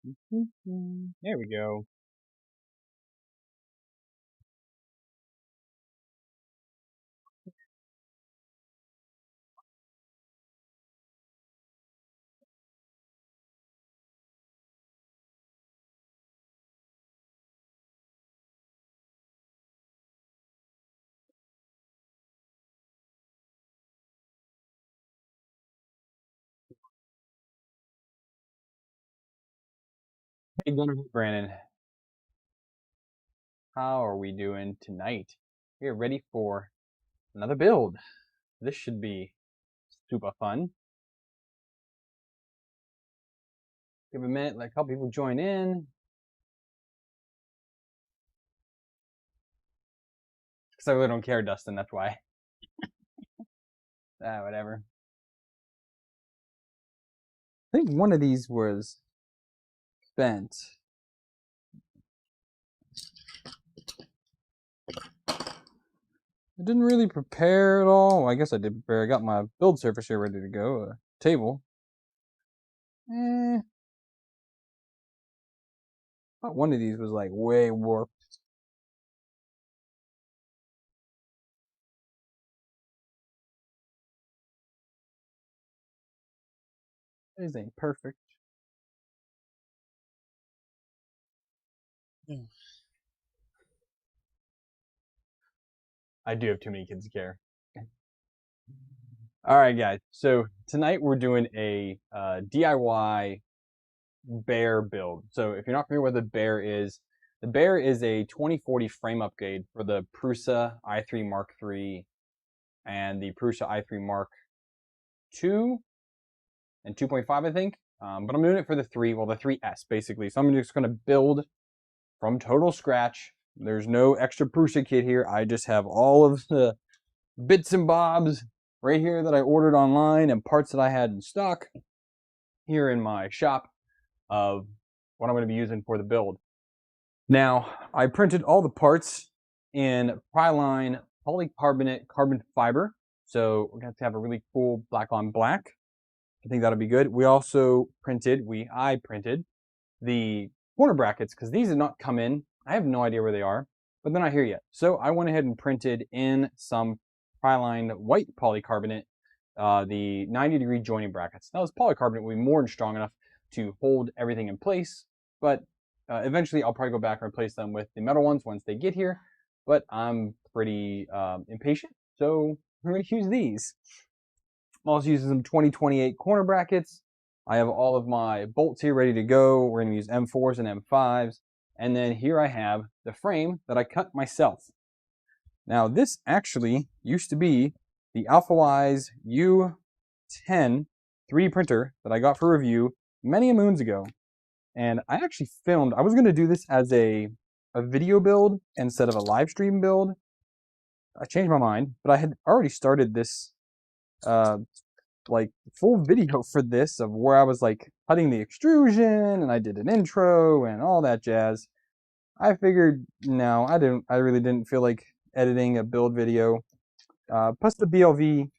There we go. Hey, Brandon. How are we doing tonight? We are ready for another build. This should be super fun. Give a minute, let a couple people join in. Because I really don't care, Dustin, that's why. Whatever. I think one of these was spent. I didn't really prepare at all. Well, I guess I did prepare. I got my build surface here ready to go. A table. Thought one of these was like way warped. This ain't perfect. I do have too many kids to care. All right, guys. So tonight we're doing a DIY Bear build. So if you're not familiar with the Bear is a 2040 frame upgrade for the Prusa i3 Mark III and the Prusa i3 Mark II and 2.5, I think. But I'm doing it for the 3, well, the 3S basically. So I'm just going to build from total scratch. There's no extra Prusa kit here. I just have all of the bits and bobs right here that I ordered online and parts that I had in stock here in my shop of what I'm going to be using for the build. Now, I printed all the parts in Priline polycarbonate carbon fiber. So we're going to have a really cool black on black. I think that'll be good. We also printed, I printed the corner brackets because these did not come in. I have no idea where they are, but they're not here yet. So I went ahead and printed in some Priline white polycarbonate, the 90-degree joining brackets. Now this polycarbonate will be more than strong enough to hold everything in place, but eventually I'll probably go back and replace them with the metal ones once they get here, but I'm pretty impatient, so we're going to use these. I'm also using some 2028 corner brackets. I have all of my bolts here ready to go. We're going to use M4s and M5s. And then here I have the frame that I cut myself. Now this actually used to be the AlphaWise U10 3D printer that I got for review many moons ago. And I actually filmed, I was going to do this as a video build instead of a live stream build. I changed my mind, but I had already started this like full video for this of where I was like cutting the extrusion and I did an intro and all that jazz. I figured no, I really didn't feel like editing a build video. Plus the BLV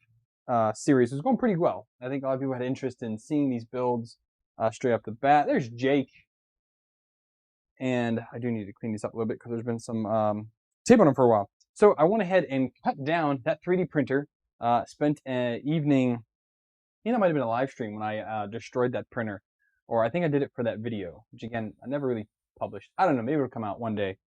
series was going pretty well. I think a lot of people had interest in seeing these builds straight off the bat. There's Jake. And I do need to clean these up a little bit because there's been some tape on them for a while. So I went ahead and cut down that 3D printer, spent an evening, I think that might have been a live stream when I destroyed that printer. Or I think I did it for that video, which again, I never really published. I don't know, maybe it'll come out one day.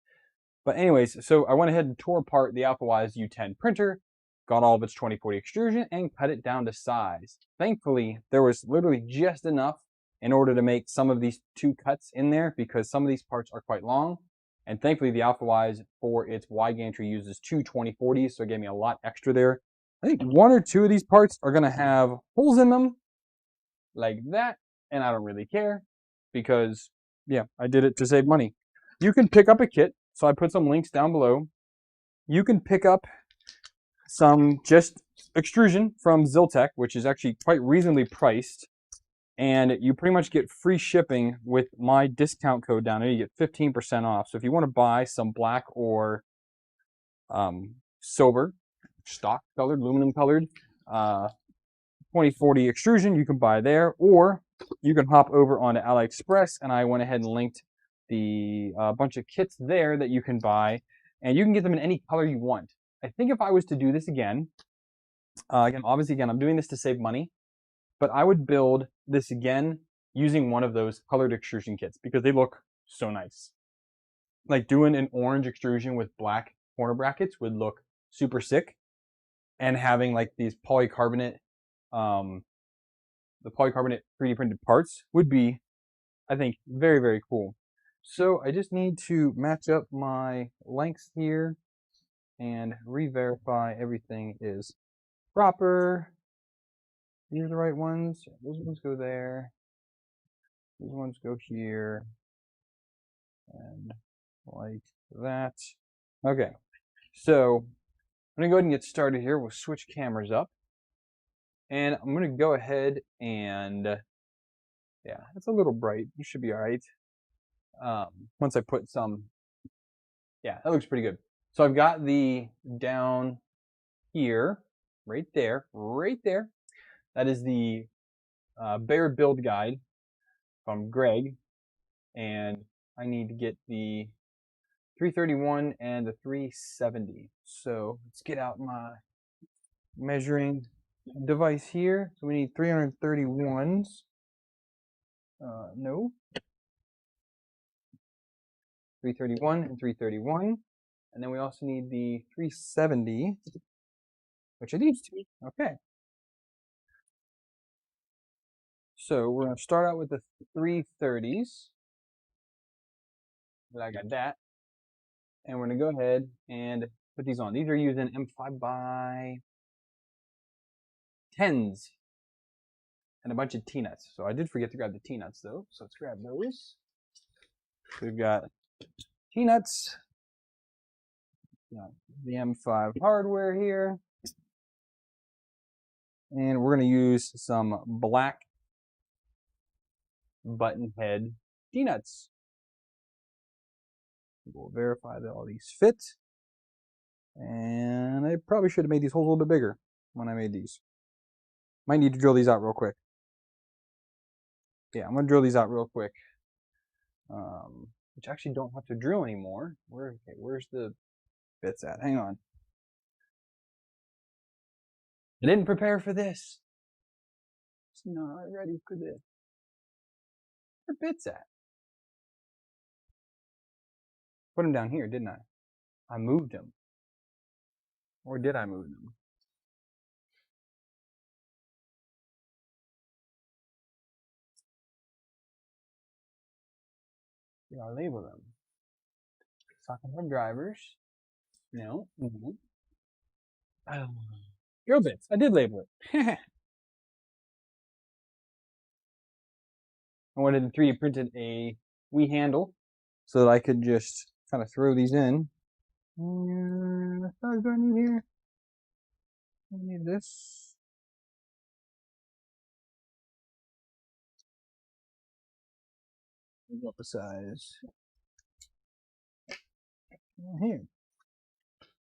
But anyways, so I went ahead and tore apart the AlphaWise U10 printer, got all of its 2040 extrusion, and cut it down to size. Thankfully, there was literally just enough in order to make some of these 2 cuts in there because some of these parts are quite long. And thankfully, the AlphaWise for its wide gantry uses 2 2040s, so it gave me a lot extra there. I think 1 or 2 of these parts are going to have holes in them like that, and I don't really care because, yeah, I did it to save money. You can pick up a kit, so I put some links down below. You can pick up some just extrusion from Ziltech, which is actually quite reasonably priced, and you pretty much get free shipping with my discount code down there. You get 15% off. So if you want to buy some black or sober, stock colored, aluminum colored 2040 extrusion you can buy there, or you can hop over onto AliExpress, and I went ahead and linked the bunch of kits there that you can buy, and you can get them in any color you want. I think if I was to do this again, obviously I'm doing this to save money, but I would build this again using one of those colored extrusion kits because they look so nice. Like doing an orange extrusion with black corner brackets would look super sick, and having like these polycarbonate, the polycarbonate 3D printed parts would be, I think, very, very cool. So I just need to match up my lengths here and re-verify everything is proper. These are the right ones. Those ones go there. These ones go here. And like that. Okay. So I'm going to go ahead and get started here. We'll switch cameras up. And I'm going to go ahead and, yeah, it's a little bright. You should be all right. Once I put some, yeah, that looks pretty good. So I've got the down here, right there. That is the Bear build guide from Greg. And I need to get the 331 and the 370. So let's get out my measuring device here. So we need 331s. No. 331 and 331. And then we also need the 370, which are these two. Okay. So we're going to start out with the 330s. But I got that. And we're going to go ahead and put these on. These are using M5 by 10s and a bunch of T-nuts. So I did forget to grab the T-nuts though. So let's grab those. So we've got T-nuts, the M5 hardware here. And we're going to use some black button head T-nuts. We'll verify that all these fit. And I probably should have made these holes a little bit bigger when I made these. Might need to drill these out real quick. Yeah, I'm going to drill these out real quick. Which I actually don't have to drill anymore. Where's the bits at? Hang on. I didn't prepare for this. It's not ready for this. Where are bits at? Put them down here, didn't I? I moved them. Or did I move them? Did I label them? Socket hub drivers. No. Drill bits. I did label it. I wanted to 3D printed a Wii handle so that I could just kind of throw these in. What size do I need here? I need this. What the size? Here.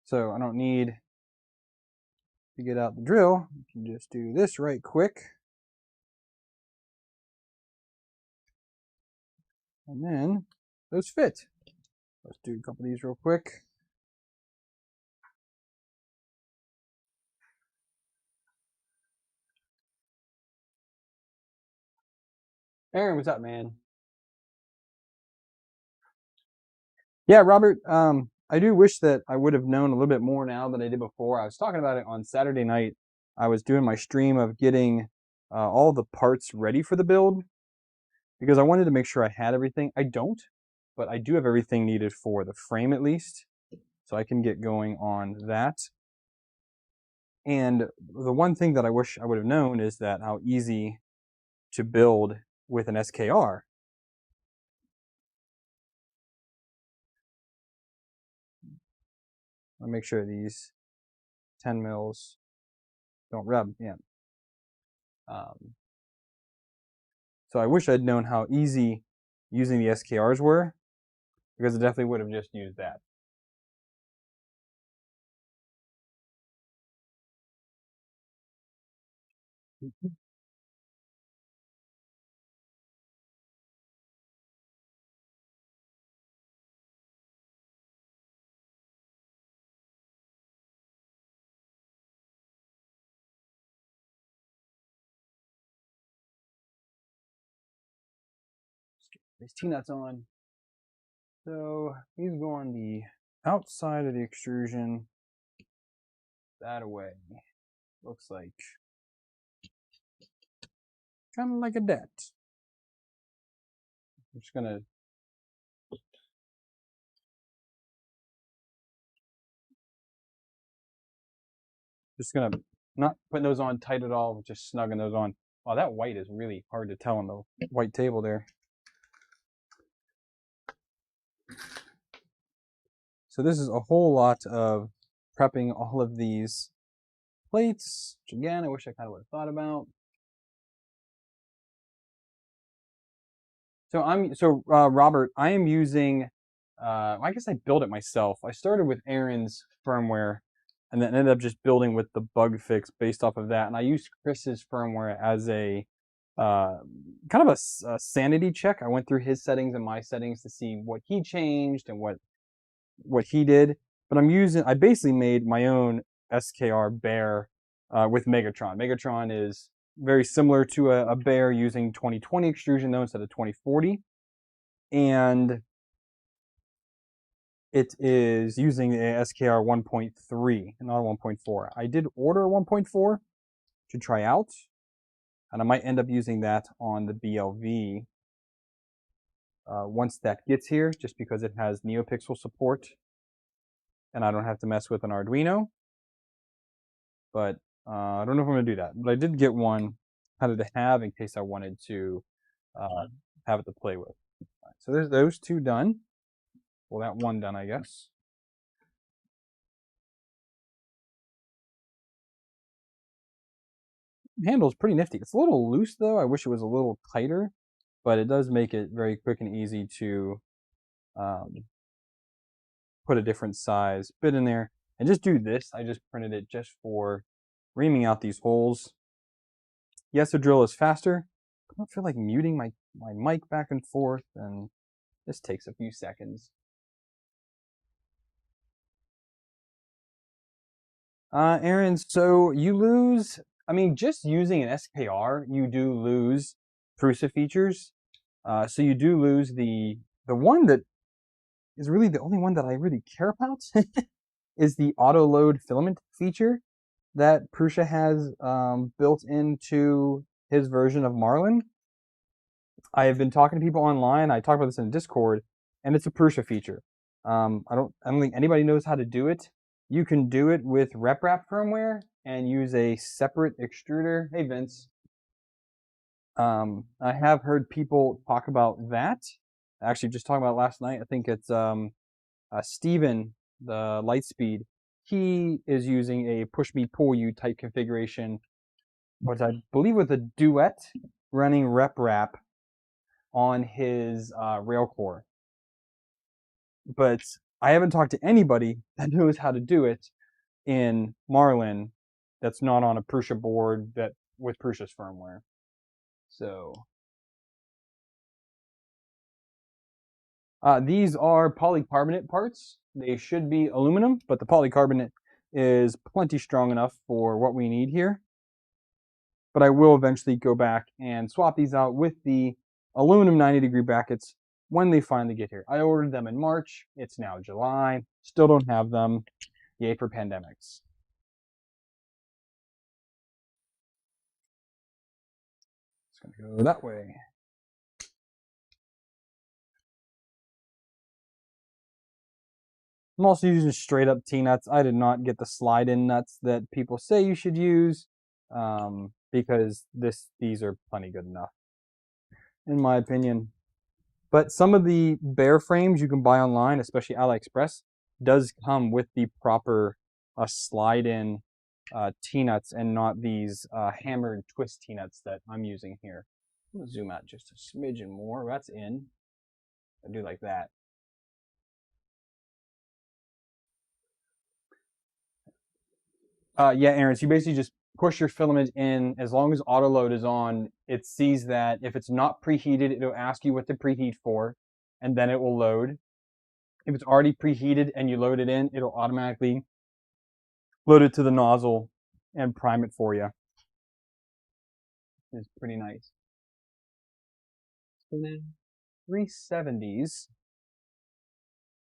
So I don't need to get out the drill. I can just do this right quick. And then those fit. Let's do a couple of these real quick. Aaron, what's up, man? Yeah, Robert, I do wish that I would have known a little bit more now than I did before. I was talking about it on Saturday night. I was doing my stream of getting all the parts ready for the build because I wanted to make sure I had everything. I don't, but I do have everything needed for the frame at least. So I can get going on that. And the one thing that I wish I would have known is that how easy to build with an SKR. I'll make sure these 10 mils don't rub. Yeah. So I wish I'd known how easy using the SKRs were, because I definitely would have just used that. These T-nuts on. So he's going the outside of the extrusion, that away. Looks like kind of like a debt. I'm just gonna not putting those on tight at all, just snugging those on. Wow, that white is really hard to tell on the white table there. So this is a whole lot of prepping all of these plates, which again, I wish I kind of would have thought about. So Robert, I am using, I guess I built it myself. I started with Aaron's firmware and then ended up just building with the bug fix based off of that. And I used Chris's firmware as a kind of a sanity check. I went through his settings and my settings to see what he changed and what he did. But I basically made my own SKR Bear with Megatron. Megatron is very similar to a Bear using 2020 extrusion though instead of 2040. And it is using a SKR 1.3 and not 1.4. I did order 1.4 to try out, and I might end up using that on the BLV once that gets here, just because it has NeoPixel support and I don't have to mess with an Arduino. But I don't know if I'm going to do that. But I did get one kind of to have in case I wanted to have it to play with. Right, so there's those two done. Well, that one done, I guess. Handle's pretty nifty. It's a little loose though. I wish it was a little tighter, but it does make it very quick and easy to put a different size bit in there and just do this. I just printed it just for reaming out these holes. Yes, the drill is faster. I don't feel like muting my mic back and forth, and this takes a few seconds. Aaron, so you lose, I mean, just using an SKR, you do lose Prusa features. So you do lose the one that is really the only one that I really care about is the auto load filament feature that Prusa has built into his version of Marlin. I have been talking to people online. I talked about this in Discord, and it's a Prusa feature. I don't think anybody knows how to do it. You can do it with RepRap firmware and use a separate extruder. Hey, Vince. I have heard people talk about that. Actually, just talking about it last night. I think it's Steven, the Lightspeed. He is using a push me pull you type configuration, but I believe with a Duet running RepRap on his rail core. But I haven't talked to anybody that knows how to do it in Marlin that's not on a Prusa board that with Prusa's firmware. So these are polycarbonate parts. They should be aluminum, but the polycarbonate is plenty strong enough for what we need here. But I will eventually go back and swap these out with the aluminum 90-degree brackets when they finally get here. I ordered them in March. It's now July. Still don't have them. Yay for pandemics. It's going to go that way. I'm also using straight up T-nuts. I did not get the slide-in nuts that people say you should use because these are plenty good enough, in my opinion. But some of the Bear frames you can buy online, especially AliExpress, does come with the proper slide-in T-nuts and not these hammer and twist T-nuts that I'm using here. I'm going to zoom out just a smidgen more. That's in. I do like that. Yeah, Aaron, so you basically just push your filament in. As long as auto load is on, it sees that if it's not preheated, it'll ask you what to preheat for, and then it will load. If it's already preheated and you load it in, it'll automatically load it to the nozzle and prime it for you. It's pretty nice. So then 370s,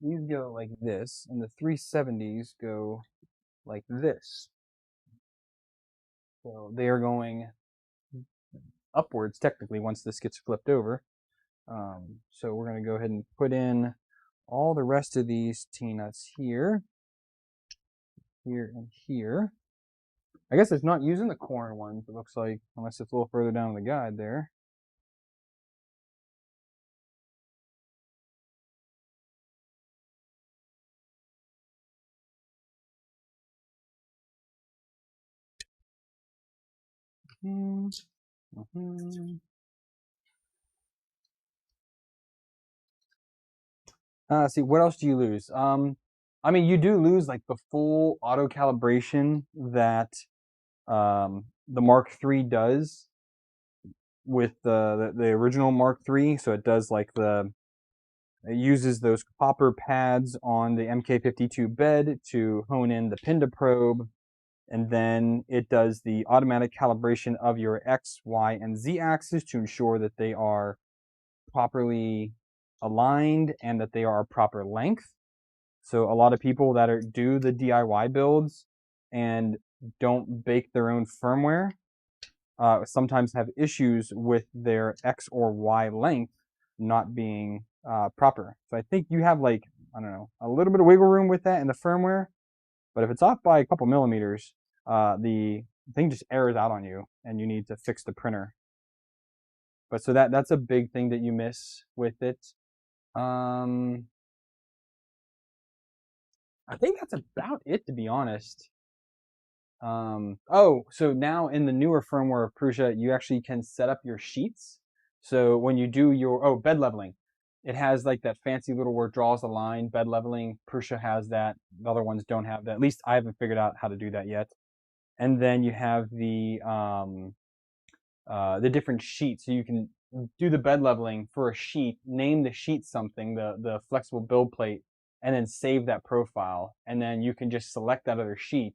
these go like this, and the 370s go like this. So they are going upwards technically once this gets flipped over. So we're going to go ahead and put in all the rest of these T-nuts here, here, and here. I guess it's not using the corner ones, it looks like, unless it's a little further down the guide there. See, what else do you lose? I mean, you do lose like the full auto calibration that the Mark III does with the original Mark III. So it does like it uses those copper pads on the MK52 bed to hone in the pin to probe, and then it does the automatic calibration of your X, Y, and Z axis to ensure that they are properly aligned and that they are proper length. So a lot of people that do the DIY builds and don't bake their own firmware sometimes have issues with their X or Y length not being proper. So I think you have like, I don't know, a little bit of wiggle room with that in the firmware, but if it's off by a couple millimeters, the thing just errors out on you and you need to fix the printer. But so that's a big thing that you miss with it. I think that's about it, to be honest. Oh, so now in the newer firmware of Prusa, you actually can set up your sheets. So when you do your, bed leveling, it has like that fancy little where it draws the line, bed leveling. Prusa has that. The other ones don't have that. At least I haven't figured out how to do that yet. And then you have the different sheets. So you can do the bed leveling for a sheet, name the sheet something, the flexible build plate, and then save that profile. And then you can just select that other sheet,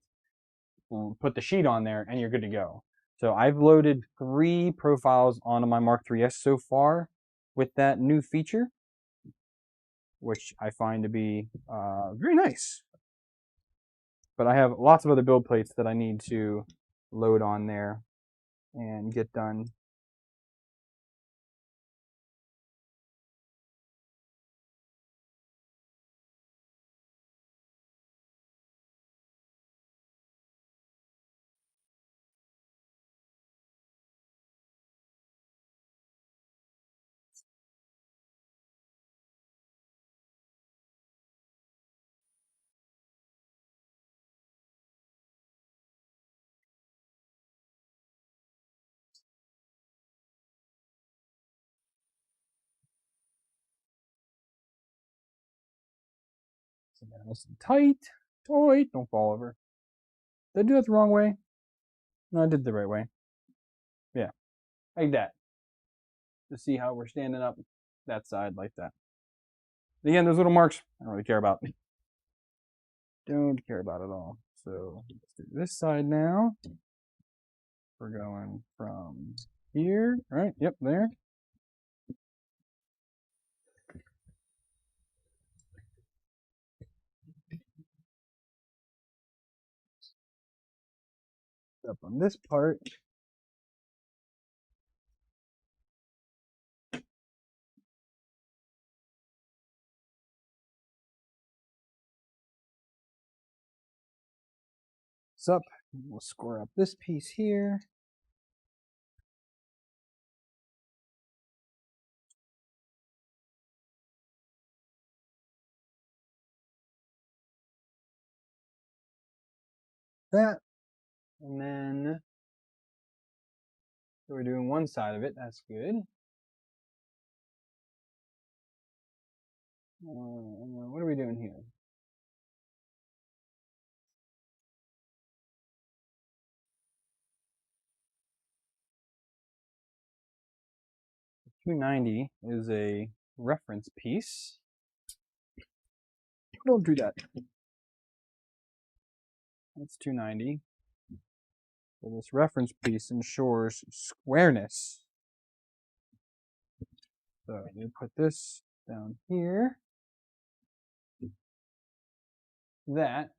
put the sheet on there, and you're good to go. So I've loaded 3 profiles onto my Mark 3S so far with that new feature, which I find to be very nice. But I have lots of other build plates that I need to load on there and get done. So nice and tight. Don't fall over. Did I do it the wrong way? No, I did it the right way. Yeah, like that. To see how we're standing up that side like that. Again, those little marks, I don't really care about. Don't care about at all. So let's do this side now. We're going from here, right? Yep, there. Up on this part. It's up. We'll score up this piece here. That. And then so we're doing one side of it. That's good. What are we doing here? 290 is a reference piece. Don't do that. That's 290. So this reference piece ensures squareness. So we put this down here. That.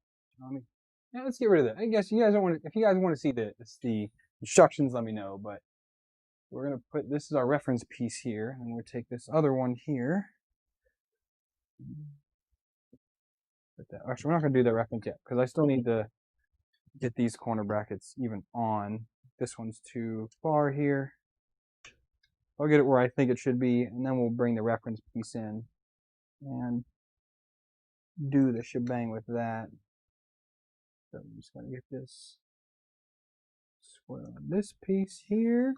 Yeah, let's get rid of that. I guess you guys don't want to. If you guys want to see the instructions, let me know. But we're gonna put this is our reference piece here, and we'll take this other one here. Put that. Actually, we're not gonna do the reference yet because I still need to get these corner brackets even on. This one's too far here. I'll get it where I think it should be, and then we'll bring the reference piece in and do the shebang with that. So I'm just going to get this square on this piece here.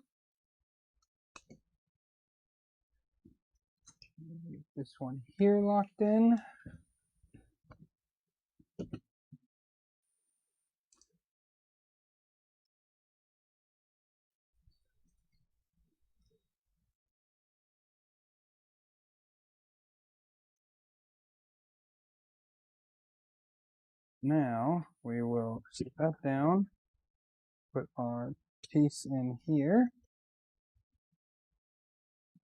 Get this one here locked in. Now we will sit that down, put our piece in here.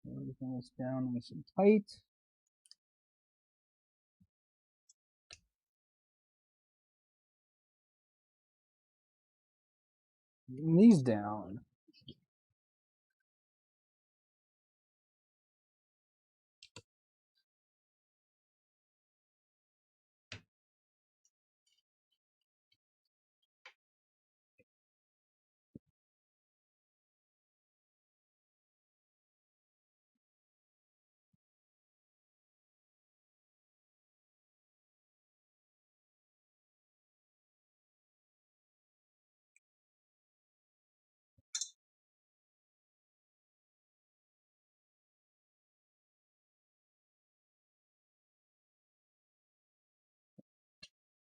Everything is down nice and tight. Getting these down.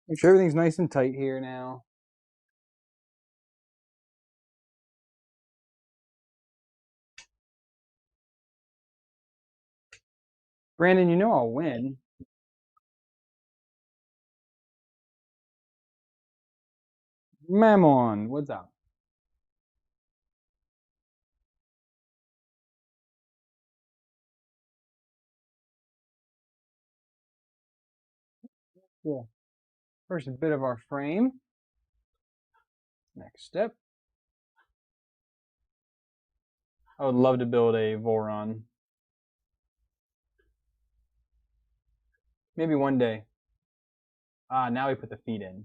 Make sure everything's nice and tight here now. Brandon, you know I'll win. Mammon, what's up? Yeah. First bit of our frame. Next step. I would love to build a Voron. Maybe one day. Ah, now we put the feet in.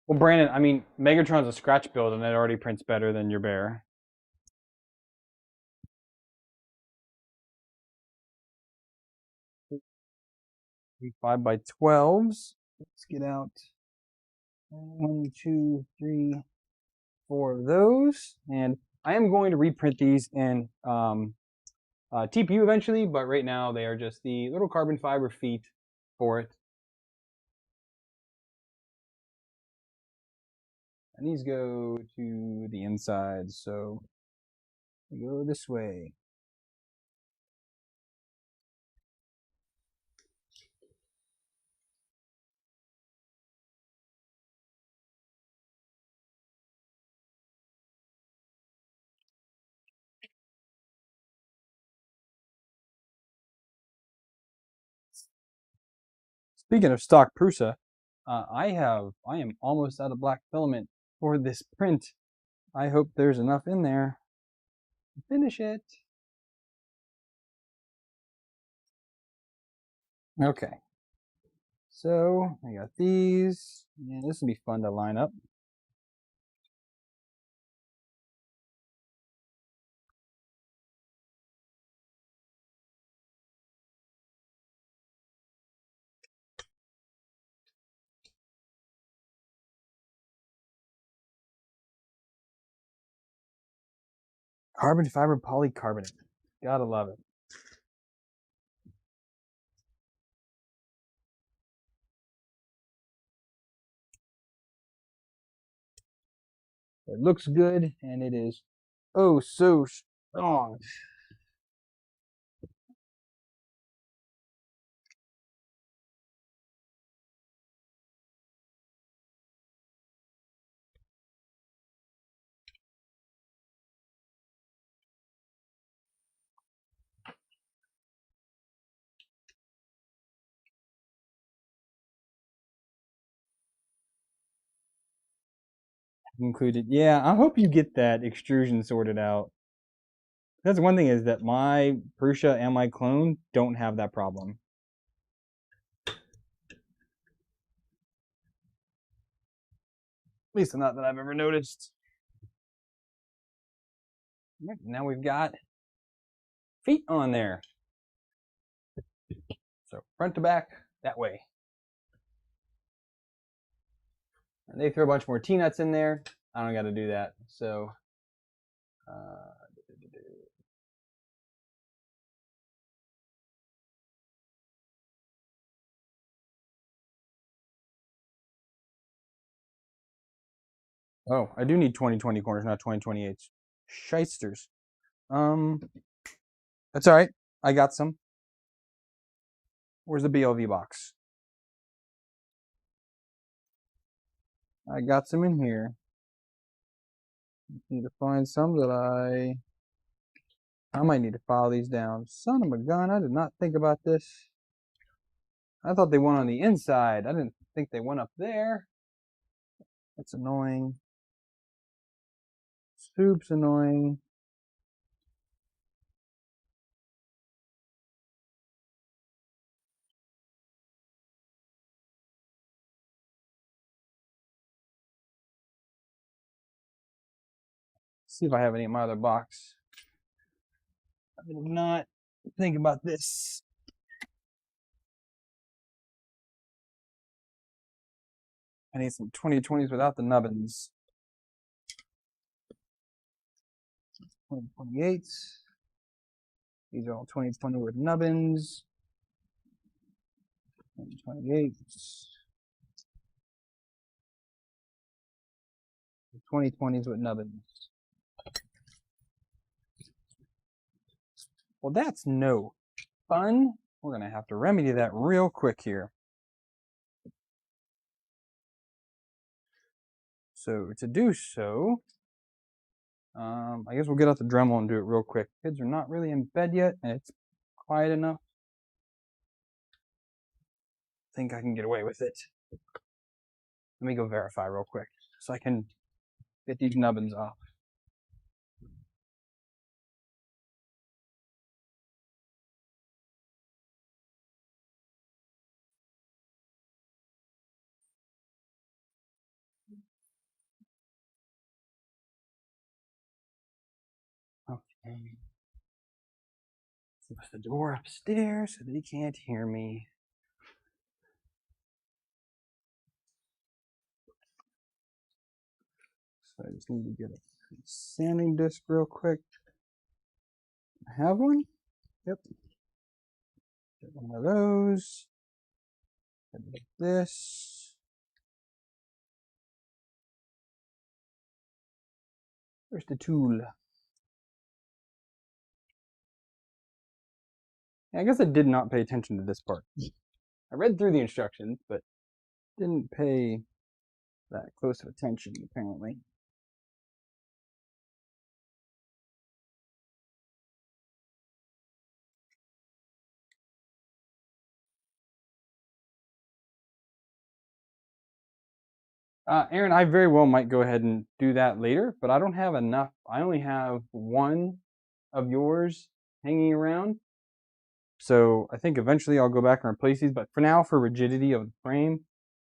Well, Brandon, I mean, Megatron's a scratch build, and it already prints better than your bear. 5x12s. Let's get out 1, 2, 3, 4 of those. And I am going to reprint these in TPU eventually, but right now they are just the little carbon fiber feet for it. And these go to the inside, so we go this way. Speaking of stock Prusa, I am almost out of black filament for this print. I hope there's enough in there to finish it. Okay. So I got these. Yeah, this will be fun to line up. Carbon fiber polycarbonate. Gotta love it. It looks good, and it is oh so strong. Included. Yeah, I hope you get that extrusion sorted out. That's one thing is that my Prusa and my clone don't have that problem. At least not that I've ever noticed. Now we've got feet on there. So front to back, that way. And they throw a bunch more T-nuts in there. I don't got to do that. So, uh, oh, I do need 20/20 corners, not 20/28s. Shysters. That's all right. I got some. Where's the BLV box? I got some in here. Need to find some that I might need to file these down. Son of a gun, I did not think about this. I thought they went on the inside. I didn't think they went up there. That's annoying. Soup's annoying. See if I have any in my other box. I did not think about this. I need some 20/20s without the nubbins. 20/28s. These are all 20/20 with nubbins. 20/28s. 20/20s with nubbins. Well, that's no fun. We're going to have to remedy that real quick here. So to do so, I guess we'll get out the Dremel and do it real quick. Kids are not really in bed yet, and it's quiet enough. I think I can get away with it. Let me go verify real quick so I can get these nubbins off. Okay. Close the door upstairs so that he can't hear me. So I just need to get a sanding disc real quick. I have one? Yep. Get one of those. Like this. Where's the tool? I guess I did not pay attention to this part. I read through the instructions, but didn't pay that close of attention, apparently. Aaron, I very well might go ahead and do that later, but I don't have enough. I only have one of yours hanging around. So I think eventually I'll go back and replace these, but for now, for rigidity of the frame,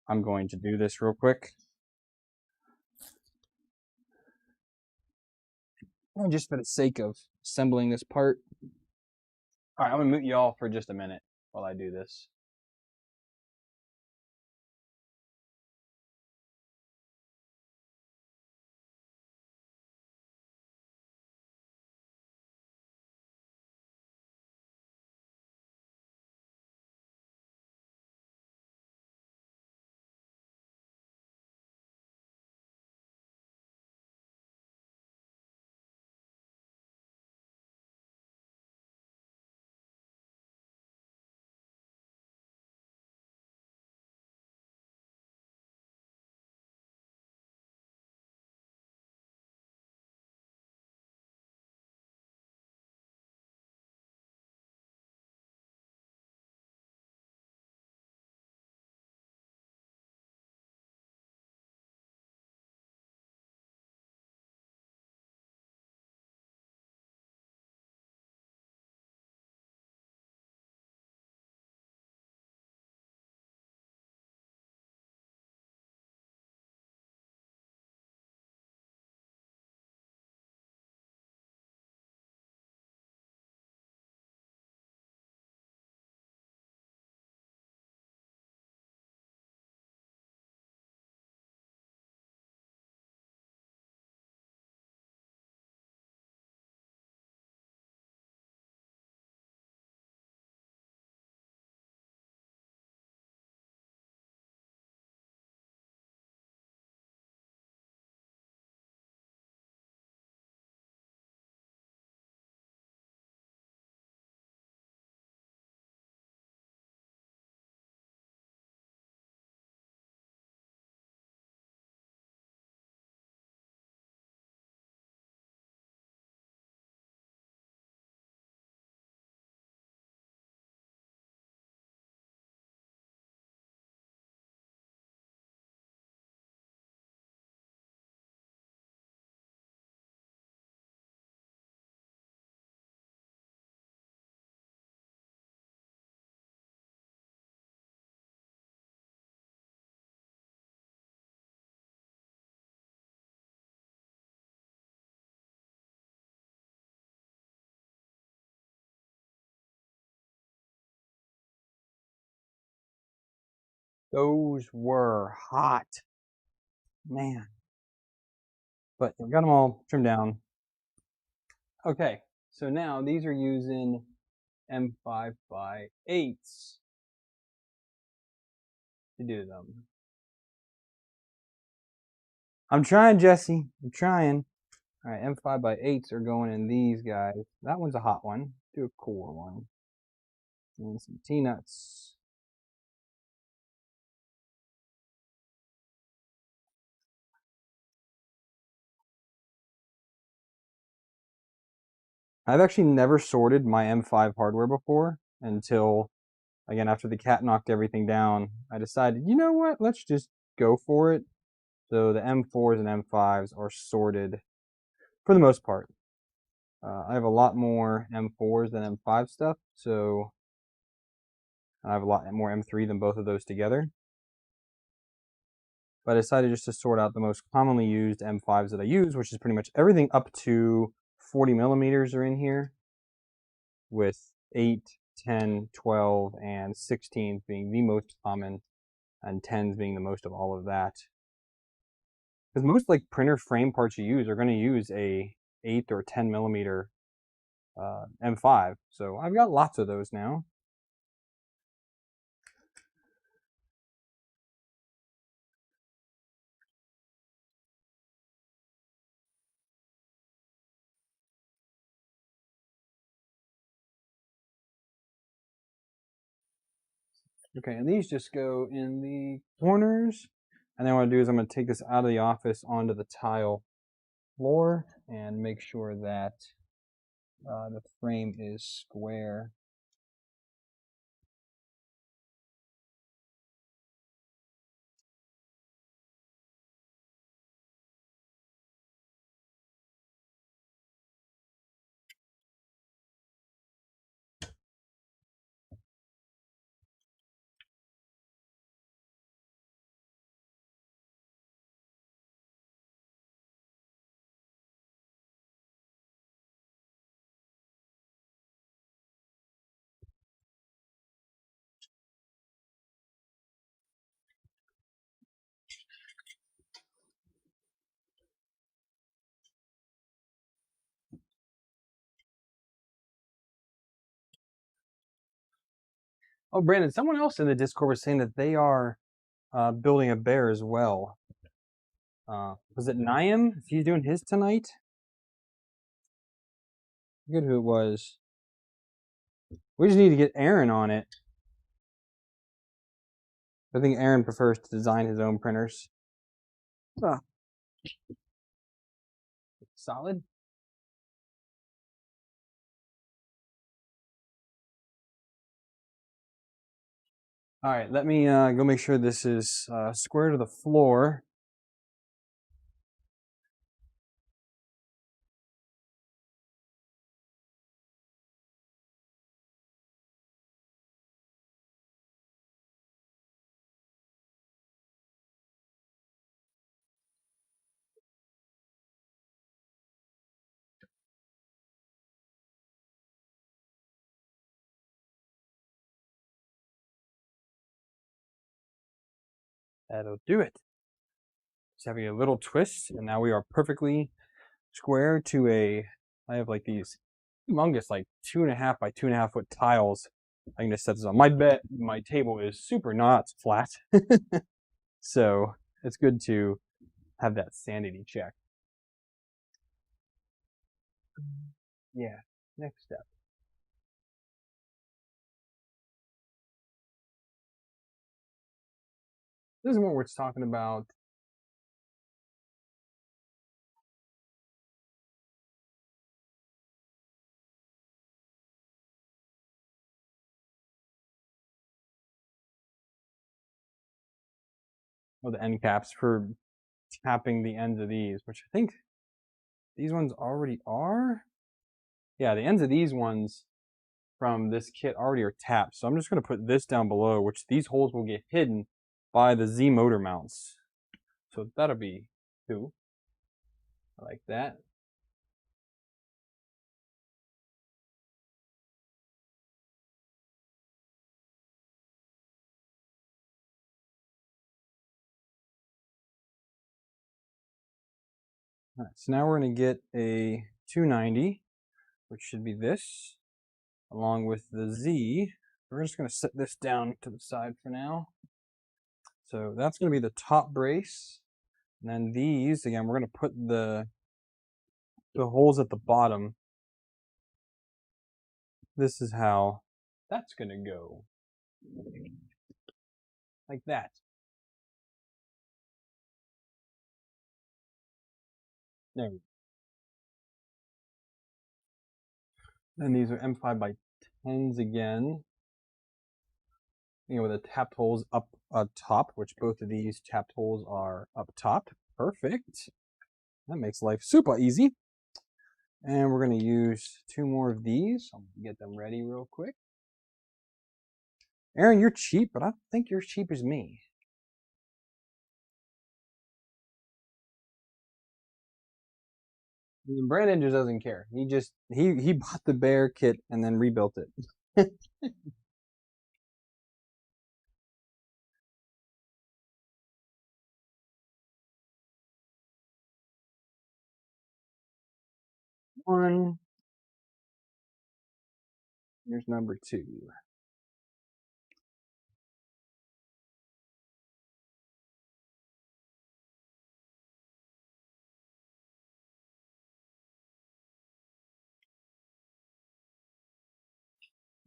I'm going to do this real quick. And just for the sake of assembling this part. All right, I'm gonna mute you all for just a minute while I do this. Those were hot, man. But I got them all trimmed down. Okay, so now these are using M5x8s to do them. I'm trying, Jesse. I'm trying. All right, M5x8s are going in these guys. That one's a hot one. Do a cooler one. And some T-nuts. I've actually never sorted my M5 hardware before until, again, after the cat knocked everything down, I decided, you know what, let's just go for it. So the M4s and M5s are sorted for the most part. I have a lot more M4s than M5 stuff, so I have a lot more M3 than both of those together. But I decided just to sort out the most commonly used M5s that I use, which is pretty much everything up to 40 millimeters are in here, with 8, 10, 12, and 16 being the most common, and 10s being the most of all of that. Because most like printer frame parts you use are going to use a 8 or 10 millimeter M5. So I've got lots of those now. Okay, and these just go in the corners. And then what I do is I'm going to take this out of the office onto the tile floor and make sure that the frame is square. Oh, Brandon, someone else in the Discord was saying that they are building a bear as well. Was it Niam? He's doing his tonight? I forget who it was. We just need to get Aaron on it. I think Aaron prefers to design his own printers. Solid. All right, let me go make sure this is square to the floor. That'll do it. Just having a little twist, and now we are perfectly square to a. I have like these humongous, like 2.5 by 2.5 foot tiles. I can just set this on. My table is super not flat, so it's good to have that sanity check. Yeah. Next step. This is what we're talking about. Well, the end caps for tapping the ends of these, which I think these ones already are. Yeah, the ends of these ones from this kit already are tapped. So I'm just going to put this down below, which these holes will get hidden by the Z motor mounts. So that'll be cool. I like that. All right, so now we're going to get a 290, which should be this, along with the Z. We're just going to set this down to the side for now. So that's going to be the top brace. And then these, again, we're going to put the holes at the bottom. This is how that's going to go. Like that. There we go. And these are M5 by 10s again. With the tapped holes up top, which both of these tapped holes are up top. Perfect. That makes life super easy. And we're going to use 2 more of these. I'm going to get them ready real quick. Aaron, you're cheap, but I don't think you're as cheap as me. Brandon just doesn't care. He bought the bear kit and then rebuilt it. One. Here's number 2.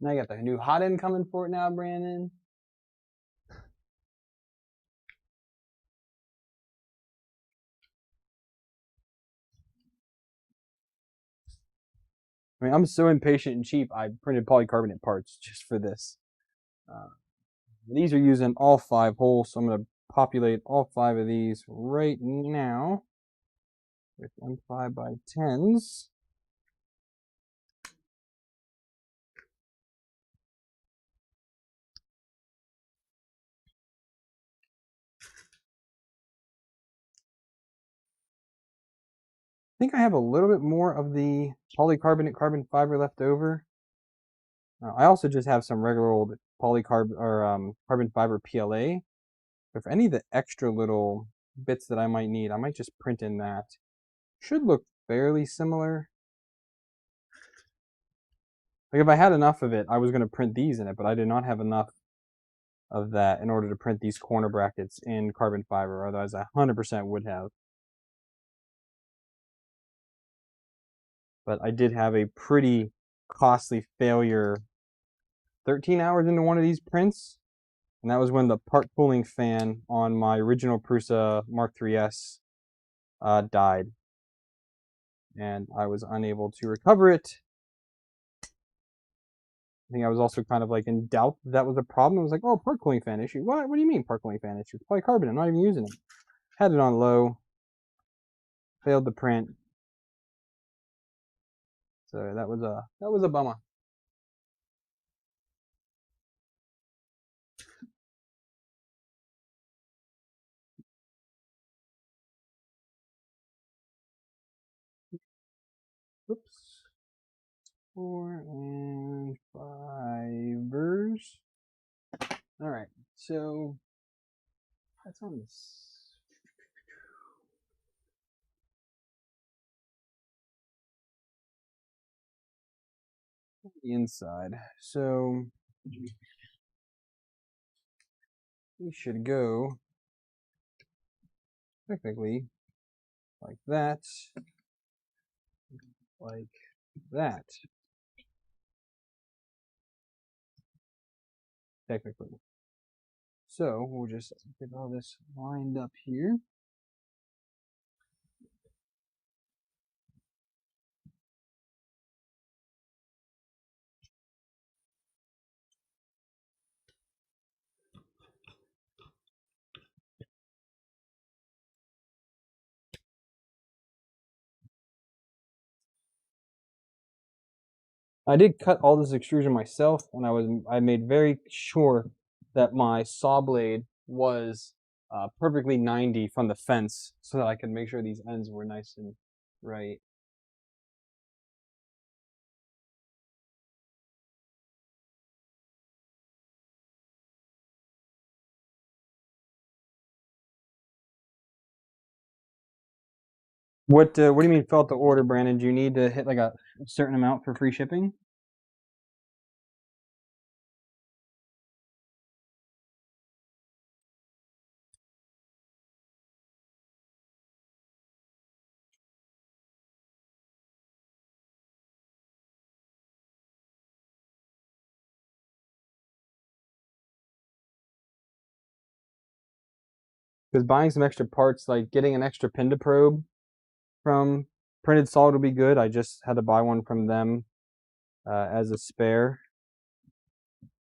Now you got the new hot end coming for it now, Brandon. I mean, I'm so impatient and cheap, I printed polycarbonate parts just for this. These are using all 5 holes, so I'm going to populate all 5 of these right now with M5 by 10s. I think I have a little bit more of the polycarbonate carbon fiber left over. I also just have some regular old carbon fiber PLA. But for any of the extra little bits that I might need, I might just print in that. Should look fairly similar. Like if I had enough of it, I was going to print these in it, but I did not have enough of that in order to print these corner brackets in carbon fiber. Otherwise, I 100% would have. But I did have a pretty costly failure 13 hours into one of these prints. And that was when the part cooling fan on my original Prusa Mark 3S died. And I was unable to recover it. I think I was also kind of like in doubt that was a problem. I was like, oh, part cooling fan issue. What do you mean part cooling fan issue? It's polycarbonate. I'm not even using it. Had it on low. Failed the print. So that was a bummer. Oops. 4 and 5ers. All right. So that's on this. The inside. So we should go technically like that, like that. Technically. So we'll just get all this lined up here. I did cut all this extrusion myself, and I made very sure that my saw blade was perfectly 90 from the fence, so that I could make sure these ends were nice and right. What do you mean felt the order, Brandon? Do you need to hit like a certain amount for free shipping? Because buying some extra parts, like getting an extra pin to probe from Printed Solid would be good. I just had to buy one from them as a spare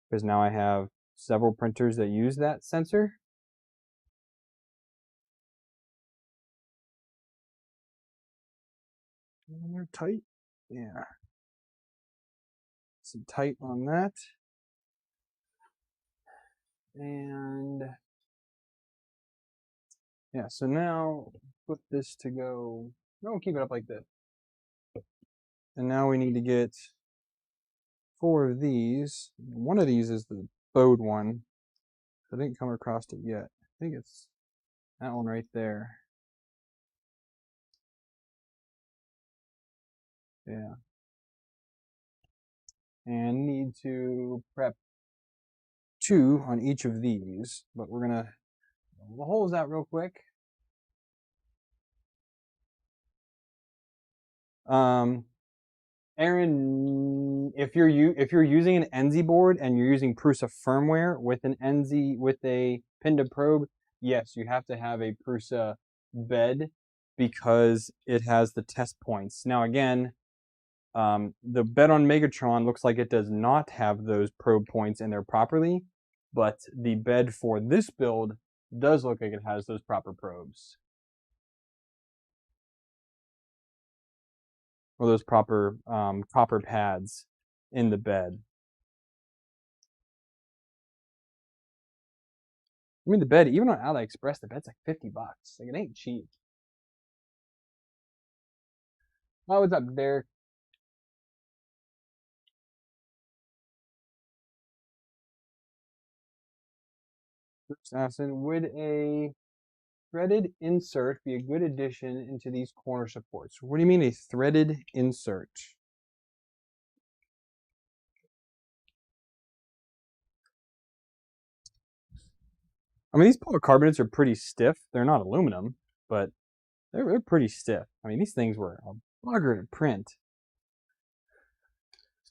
because now I have several printers that use that sensor. And they're tight. Yeah. Some tight on that. And yeah, so now put this to go. No, we'll keep it up like this. And now we need to get 4 of these. One of these is the bowed one. I didn't come across it yet. I think it's that one right there. Yeah. And need to prep 2 on each of these, but we're gonna pull the holes out real quick. Aaron, if you're using an NZ board and you're using Prusa firmware with an NZ with a pin to probe, yes, you have to have a Prusa bed because it has the test points. Now again, the bed on Megatron looks like it does not have those probe points in there properly, but the bed for this build does look like it has those proper probes. Or those proper copper pads in the bed. I mean, the bed, even on AliExpress, the bed's like $50. Like, it ain't cheap. Oh, what's up, Derek? Assassin, would a threaded insert be a good addition into these corner supports? What do you mean a threaded insert? I mean, these polycarbonates are pretty stiff. They're not aluminum, but they're pretty stiff. I mean, these things were a bugger to print.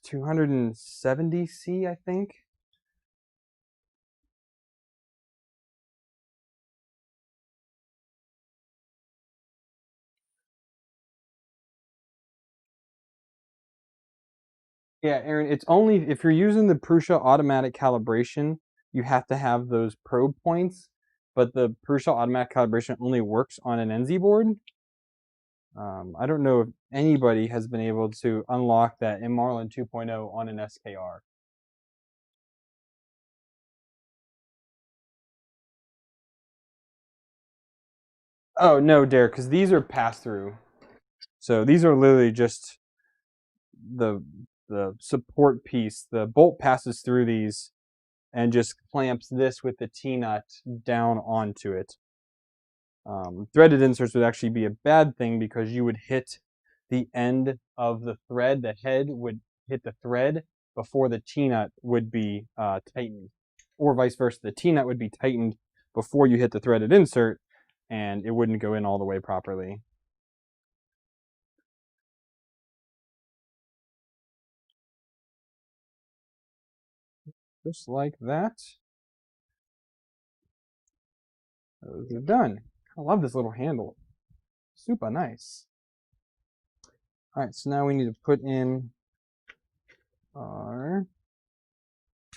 270C, I think. Yeah, Aaron, it's only if you're using the Prusa automatic calibration, you have to have those probe points, but the Prusa automatic calibration only works on an NZ board. I don't know if anybody has been able to unlock that in Marlin 2.0 on an SKR. Oh, no, Derek, because these are pass-through. So these are literally just the support piece. The bolt passes through these and just clamps this with the T-nut down onto it. Threaded inserts would actually be a bad thing because you would hit the end of the thread, the head would hit the thread before the T-nut would be tightened, or vice versa. The T-nut would be tightened before you hit the threaded insert, and it wouldn't go in all the way properly. Just like that. Those are done. I love this little handle. Super nice. All right, so now we need to put in our,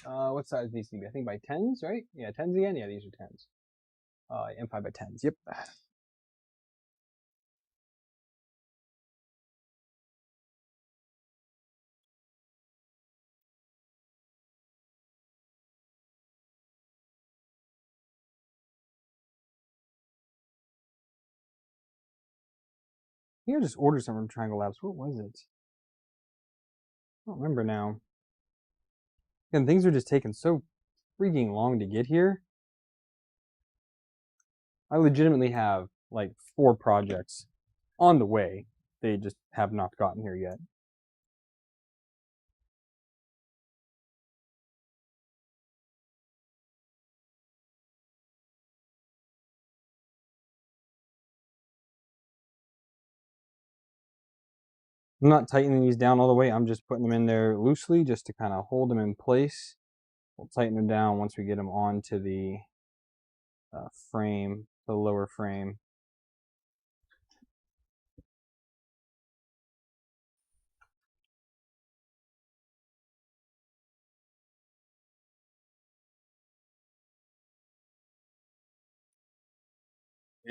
what size these need to be? I think by 10s, right? Yeah, 10s again? Yeah, these are 10s. M5 by 10s, yep. I think I just ordered something from Triangle Labs. What was it? I don't remember now. And things are just taking so freaking long to get here. I legitimately have like 4 projects on the way. They just have not gotten here yet. I'm not tightening these down all the way. I'm just putting them in there loosely just to kind of hold them in place. We'll tighten them down once we get them onto the frame, the lower frame.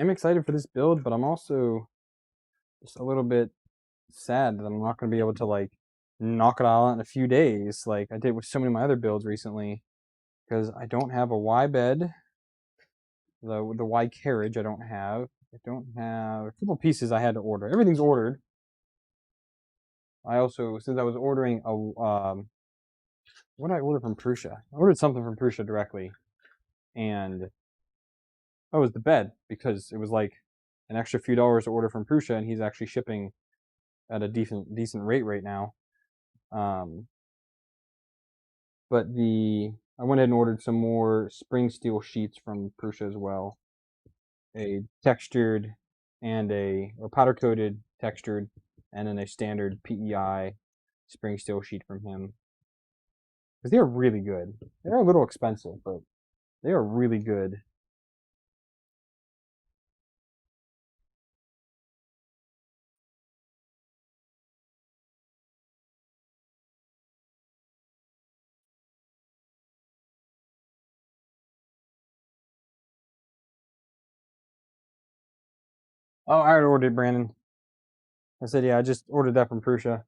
I'm excited for this build, but I'm also just a little bit sad that I'm not going to be able to like knock it all out in a few days like I did with so many of my other builds recently, because I don't have a Y bed. The Y carriage I don't have. I don't have a couple pieces I had to order. Everything's ordered. I also, since I was ordering a what did I order from Prusa? I ordered something from Prusa directly, and that was the bed, because it was like an extra few dollars to order from Prusa, and he's actually shipping at a decent rate right now. But I went ahead and ordered some more spring steel sheets from Prusa as well. A textured and or powder coated textured, and then a standard PEI spring steel sheet from him. Because they are really good. They're a little expensive, but they are really good. Oh, I already ordered it, Brandon. I said, yeah, I just ordered that from Prusa.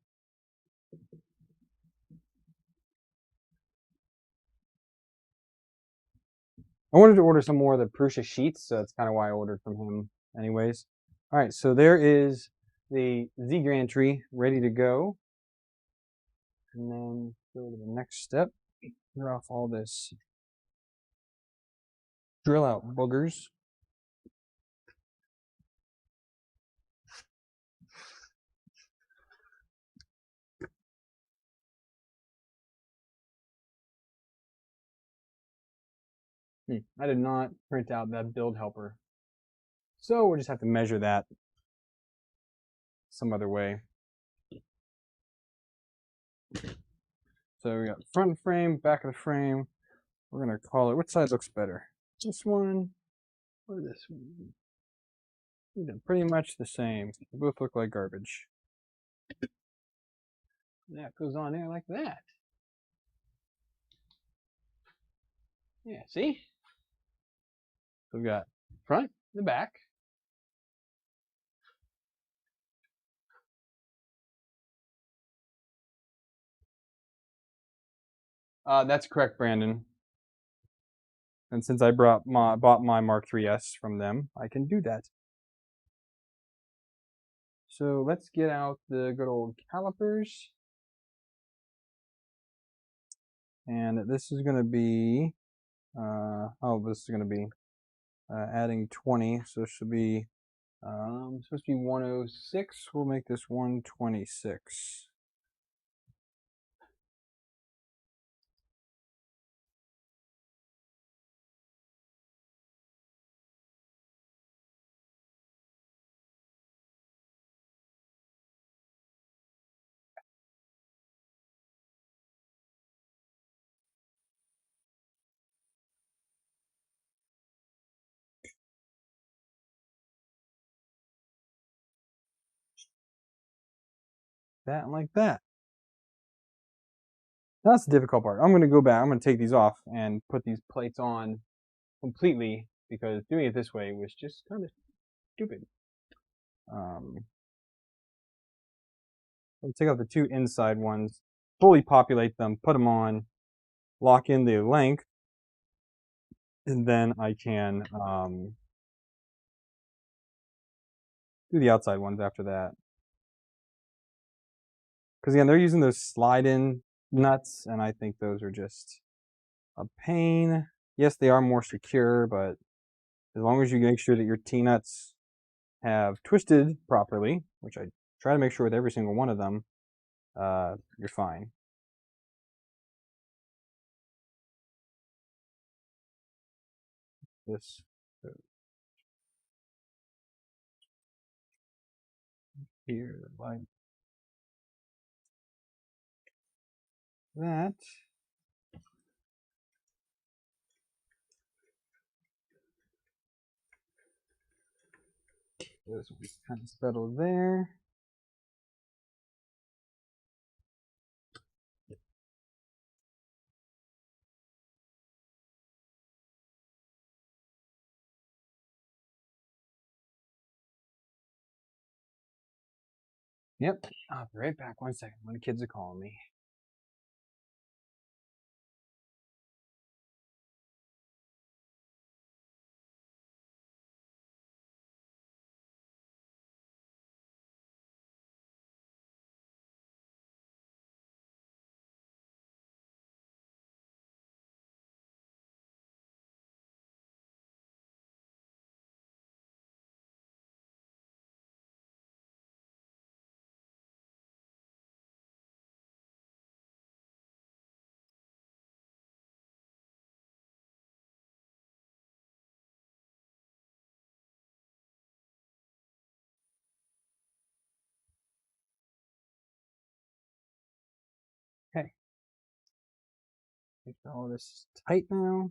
I wanted to order some more of the Prusa sheets, so that's kind of why I ordered from him anyways. All right, so there is the Z gantry ready to go. And then go to the next step. Clear off all this drill out boogers. I did not print out that build helper, so we'll just have to measure that some other way. So we got front frame, back of the frame. We're gonna call it, what side looks better? This one or this one? They're pretty much the same. They both look like garbage. That goes on there like that. Yeah, see? So we've got front, the back. That's correct, Brandon. And since I bought my MK3S from them, I can do that. So let's get out the good old calipers. And this is going to be, this is going to be adding 20. So it should be, supposed to be 106. We'll make this 126. That like that. That's the difficult part. I'm going to go back. I'm going to take these off and put these plates on completely, because doing it this way was just kind of stupid. I'll take out the two inside ones, fully populate them, put them on, lock in the length, and then I can do the outside ones after that. Because again, they're using those slide-in nuts, and I think those are just a pain. Yes, they are more secure, but as long as you make sure that your T-nuts have twisted properly, which I try to make sure with every single one of them, you're fine. This here like that. This will be kind of settled there. Yep, I'll be right back. 1 second. One of the kids are calling me. Okay. Make sure all this is tight now.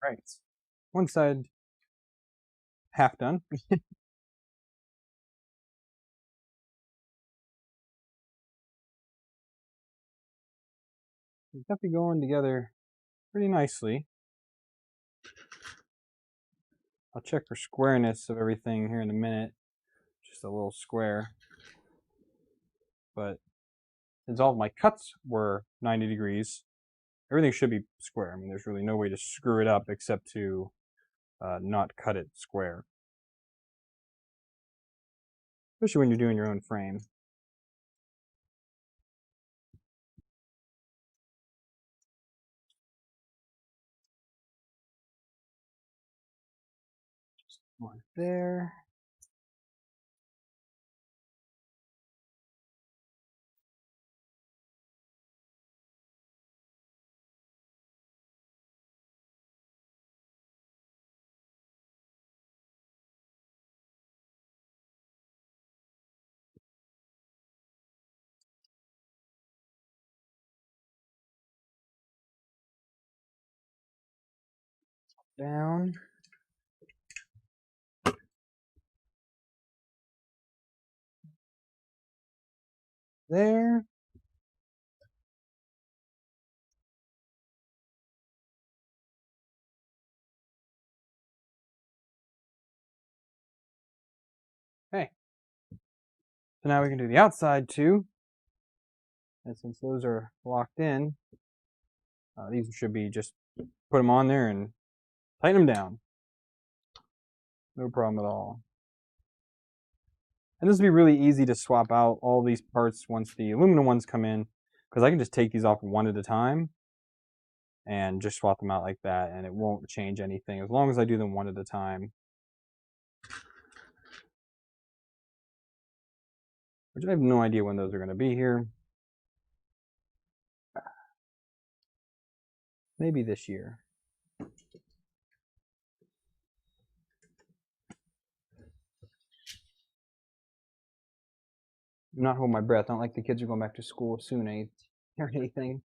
Right. One side half done. It's definitely going together pretty nicely. I'll check for squareness of everything here in a minute. Just a little square. But since all of my cuts were 90 degrees, everything should be square. I mean, there's really no way to screw it up except to not cut it square. Especially when you're doing your own frame. Just one there. Down. There. Okay. So now we can do the outside too. And since those are locked in, these should be just put them on there and tighten them down. No problem at all. And this will be really easy to swap out all these parts once the aluminum ones come in, because I can just take these off one at a time and just swap them out like that, and it won't change anything as long as I do them one at a time. Which I have no idea when those are going to be here. Maybe this year. I'm not holding my breath. I don't like the kids are going back to school soon or anything.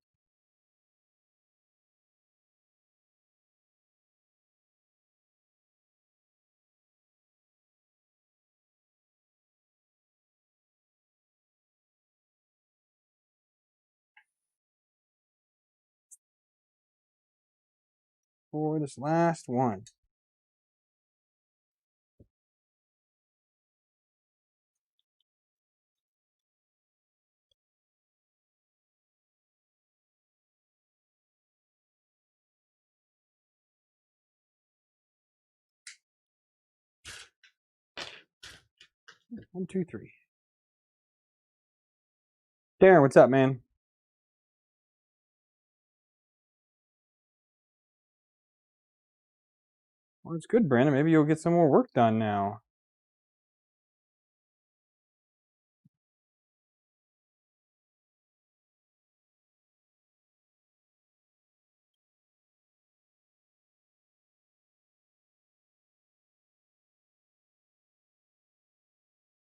For this last one. One, two, three. Darren, what's up, man? Well, it's good, Brandon. Maybe you'll get some more work done now.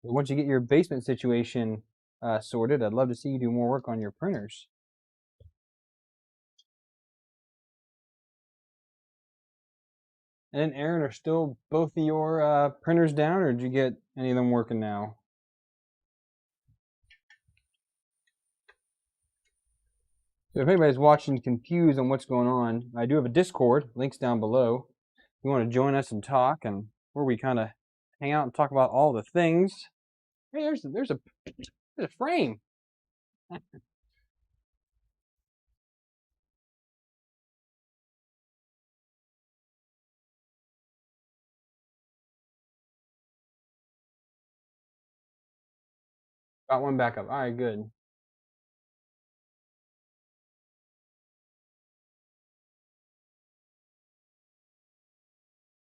Once you get your basement situation sorted, I'd love to see you do more work on your printers. And then, Aaron, are still both of your printers down, or did you get any of them working now? So if anybody's watching confused on what's going on, I do have a Discord, links down below. If you want to join us and talk, and where we kind of hang out and talk about all the things. Hey, there's a frame. Got one back up. All right, good.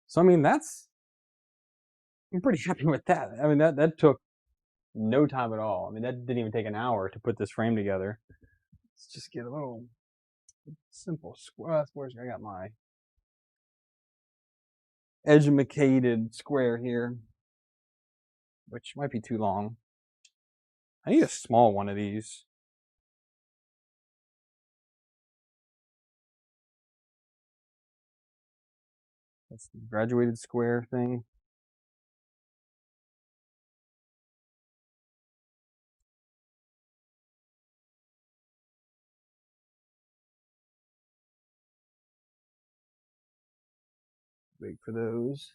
So I mean, I'm pretty happy with that. I mean, that took no time at all. I mean, that didn't even take an hour to put this frame together. Let's just get a little simple squares. I got my edumacated square here, which might be too long. I need a small one of these. That's the graduated square thing. Wait for those.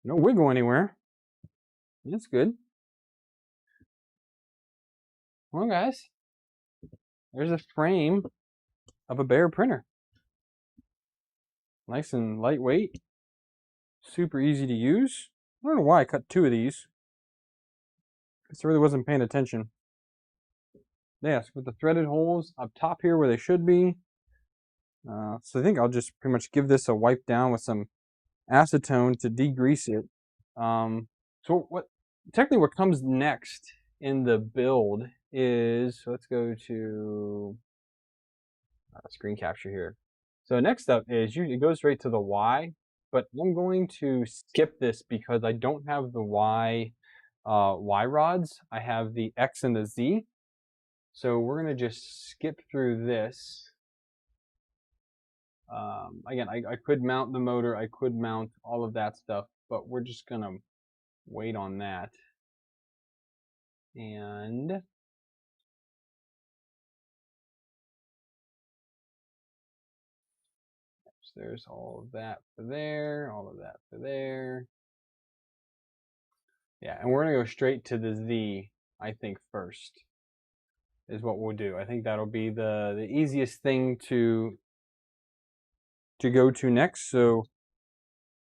No wiggle anywhere. That's good. Well, guys, there's a frame of a Bear printer. Nice and lightweight. Super easy to use. I don't know why I cut two of these. Guess I really wasn't paying attention. Yes, with the threaded holes up top here where they should be. So I think I'll just pretty much give this a wipe down with some acetone to degrease it. So technically what comes next in the build is, so let's go to screen capture here. So next up is it goes right to the Y, but I'm going to skip this because I don't have the Y rods. I have the X and the Z. So we're gonna just skip through this. Again, I could mount the motor, I could mount all of that stuff, but we're just gonna wait on that. And there's all of that for there, all of that for there. Yeah, and we're gonna go straight to the Z, I think, first, is what we'll do. I think that'll be the easiest thing to go to next. So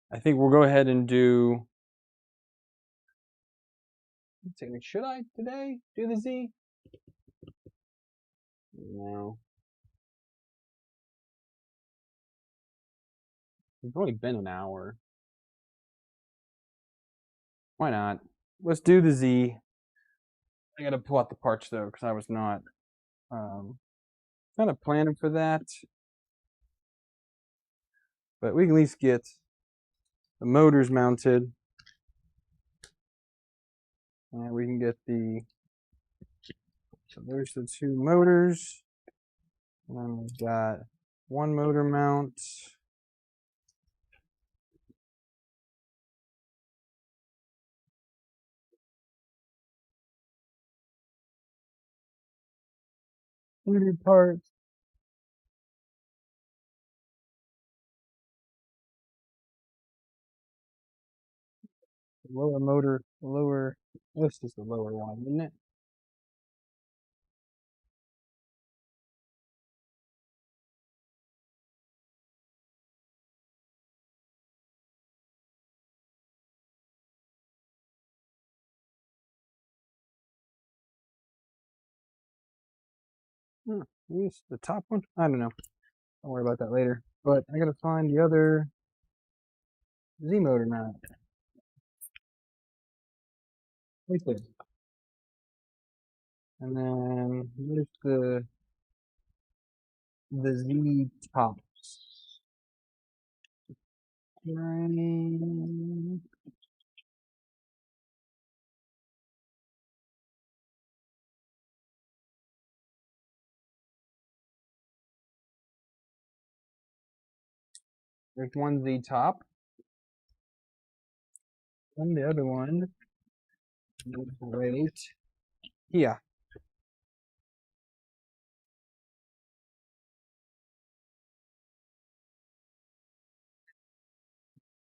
I think we'll go ahead and do, should I today do the Z? No. It's only been an hour. Why not? Let's do the Z. I gotta pull out the parts though, because I was not kind of planning for that. But we can at least get the motors mounted. And we can get so there's the two motors. And then we've got one motor mount. Parts. lower motor, lower, this is the lower one, isn't it? Use the top one? I don't know. Don't worry about that later. But I gotta find the other Z motor mount. Right there. And then here's the Z tops. Right. There's one Z top. And the other one is right here.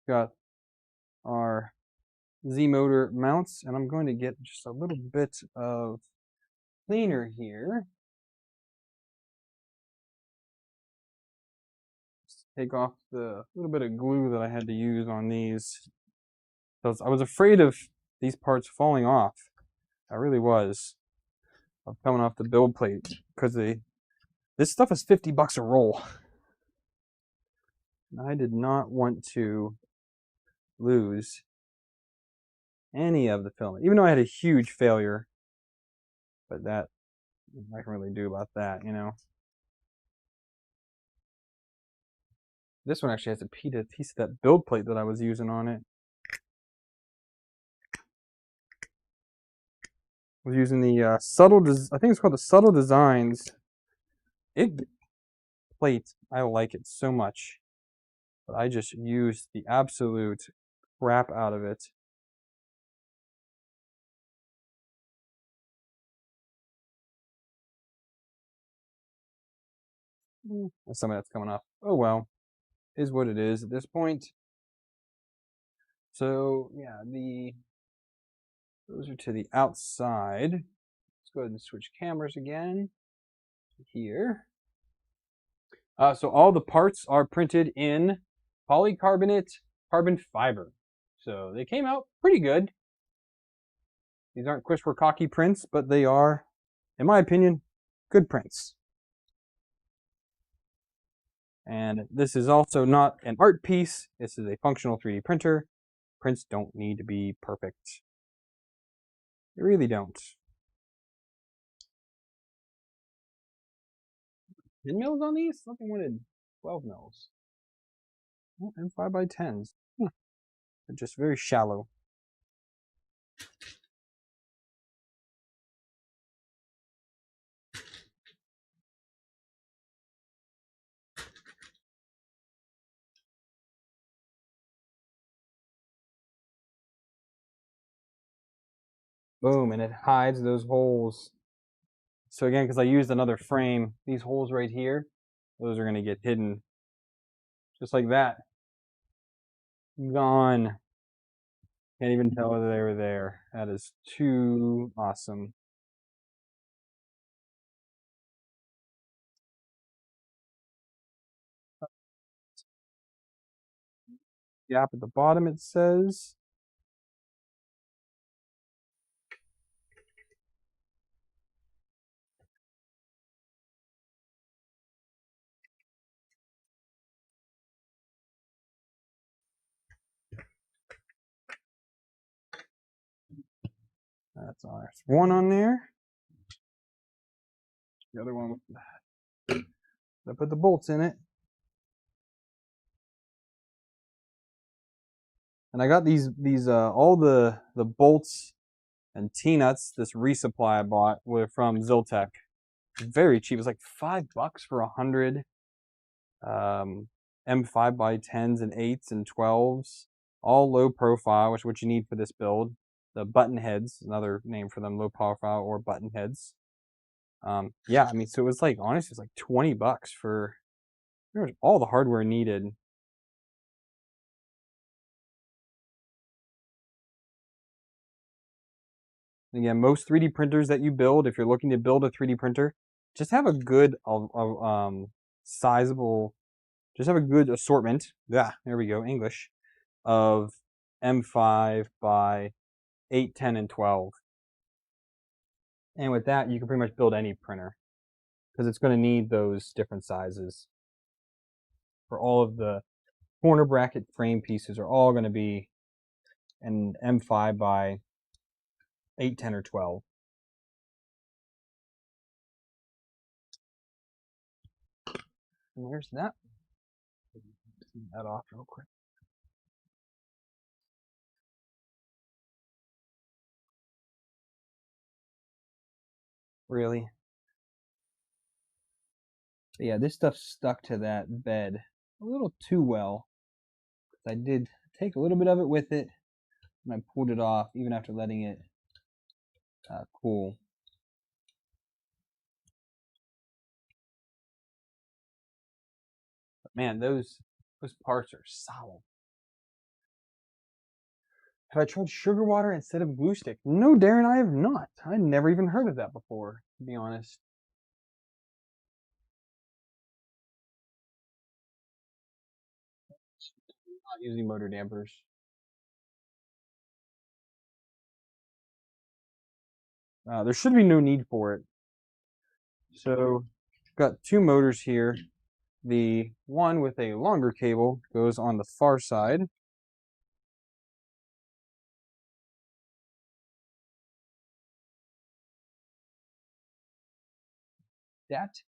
Got our Z motor mounts, and I'm going to get just a little bit of cleaner here. Just take off the little bit of glue that I had to use on these. I was afraid of these parts falling off. I really was. Of coming off the build plate because this stuff is $50 a roll. And I did not want to lose any of the filament, even though I had a huge failure. But that I can really do about that, you know. This one actually has a piece of that build plate that I was using on it. I was using the I think it's called the Subtle Designs plate. I like it so much, but I just used the absolute crap out of it. Some of that's coming off. Oh well, is what it is at this point. So yeah, those are to the outside. Let's go ahead and switch cameras again here. So all the parts are printed in polycarbonate carbon fiber. So they came out pretty good. These aren't Quishwakaki prints, but they are, in my opinion, good prints. And this is also not an art piece. This is a functional 3D printer. Prints don't need to be perfect. They really don't. 10 mils on these? Something wanted 12 mils. Oh, and 5x10s. They're just very shallow. Boom, and it hides those holes. So again, because I used another frame, these holes right here, those are going to get hidden. Just like that. Gone. Can't even tell whether they were there. That is too awesome. Gap at the bottom, it says. That's ours. One on there. The other one, I put the bolts in it. And I got these all the bolts and T-nuts, this resupply I bought were from Ziltech. Very cheap. It was like $5 for 100 M5x10s and 8s and 12s. All low profile, which is what you need for this build. The button heads, another name for them, low profile or button heads. Yeah, I mean, so it was like, honestly, it's like $20 for pretty much all the hardware needed. Again, most 3D printers that you build, if you're looking to build a 3D printer, just have a good sizable, just have a good assortment. Yeah, there we go, English, of M5 by 8, 10, and 12. And with that, you can pretty much build any printer because it's going to need those different sizes. For all of the corner bracket frame pieces are all going to be an M5 by 8, 10, or 12. And there's that. Take that off real quick. Really? But yeah, this stuff stuck to that bed a little too well. I did take a little bit of it with it, and I pulled it off even after letting it cool. But man, those parts are solid. Have I tried sugar water instead of glue stick? No, Darren, I have not. I never even heard of that before, to be honest. Not using motor dampers. There should be no need for it. So, got two motors here. The one with a longer cable goes on the far side. That.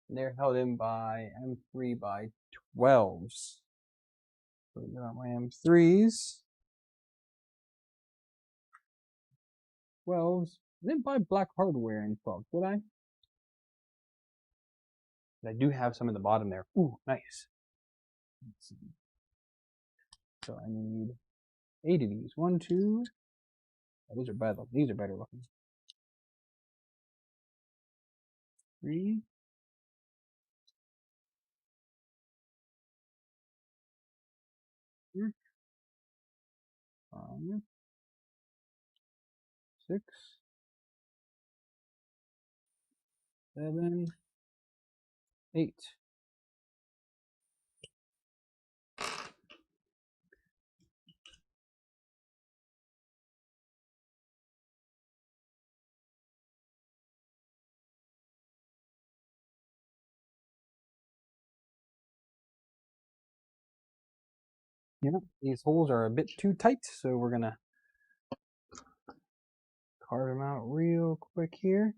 And they're held in by M3 by 12s. So we got my M3s. 12s. I didn't buy black hardware in bulk, did I? But I do have some in the bottom there. Ooh, nice. Let's see. So I need 8 of these. 1, 2. Oh, these are bad. These are better looking. 3. 4. 5. 6. 7. 8. Yeah, these holes are a bit too tight, so we're gonna carve them out real quick here.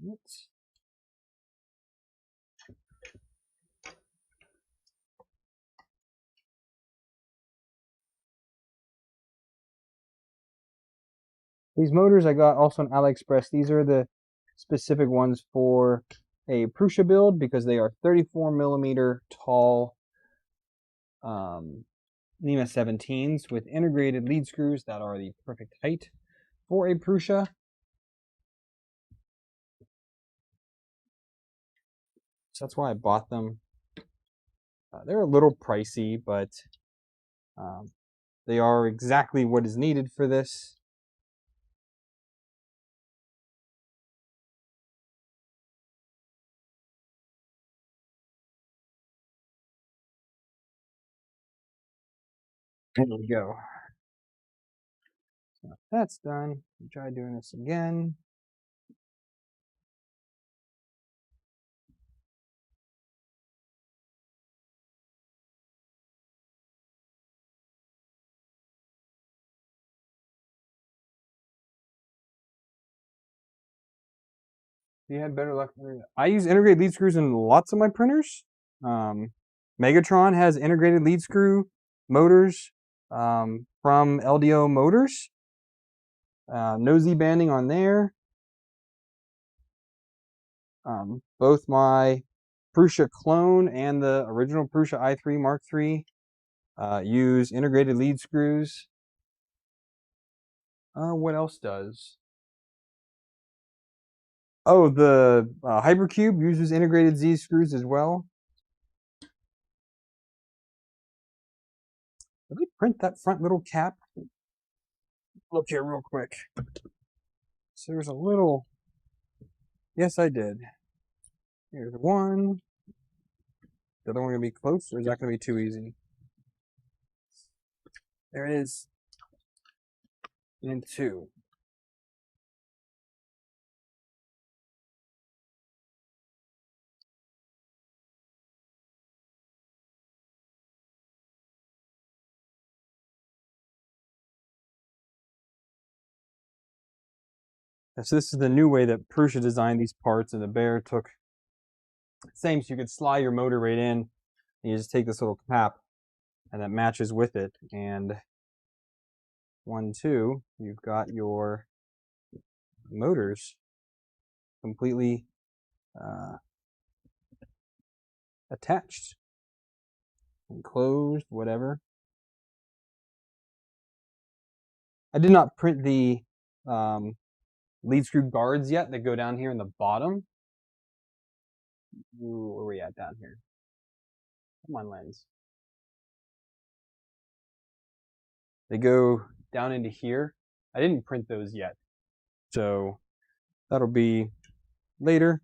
Oops. These motors I got also on AliExpress. These are the specific ones for a Prusa build because they are 34 millimeter tall NEMA 17s with integrated lead screws that are the perfect height for a Prusa. So that's why I bought them. They're a little pricey, but they are exactly what is needed for this. There we go. So that's done. Try doing this again. You had better luck. I use integrated lead screws in lots of my printers. Megatron has integrated lead screw motors from LDO Motors. No Z banding on there. Both my Prusa clone and the original Prusa i3 Mark III use integrated lead screws. What else does? Oh, the Hypercube uses integrated Z screws as well. Did we print that front little cap? Look here real quick. So there's a little... Yes, I did. Here's one. The other one going to be close, or is that going to be too easy? There it is. And two. So this is the new way that Prusa designed these parts, and the Bear took the same, so you could slide your motor right in, and you just take this little cap, and that matches with it. And 1, 2, you've got your motors completely attached, enclosed, whatever. I did not print the lead screw guards yet that go down here in the bottom. Ooh, where are we at down here? Come on, lens. They go down into here. I didn't print those yet, so that'll be later.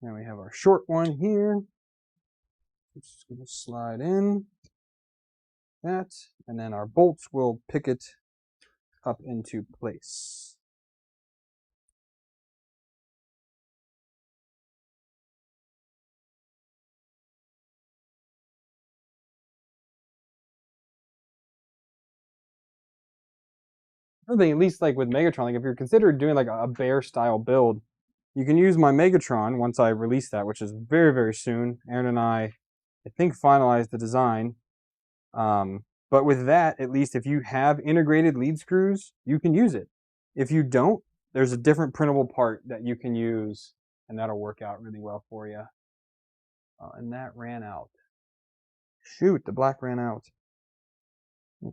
Now we have our short one here. Just going to slide in that, and then our bolts will pick it up into place. Another thing, at least like with Megatron, like if you're considering doing like a Bear style build, you can use my Megatron once I release that, which is very, very soon. Aaron and I think, finalized the design. But with that, at least if you have integrated lead screws, you can use it. If you don't, there's a different printable part that you can use, and that'll work out really well for you. And that ran out. Shoot, the black ran out.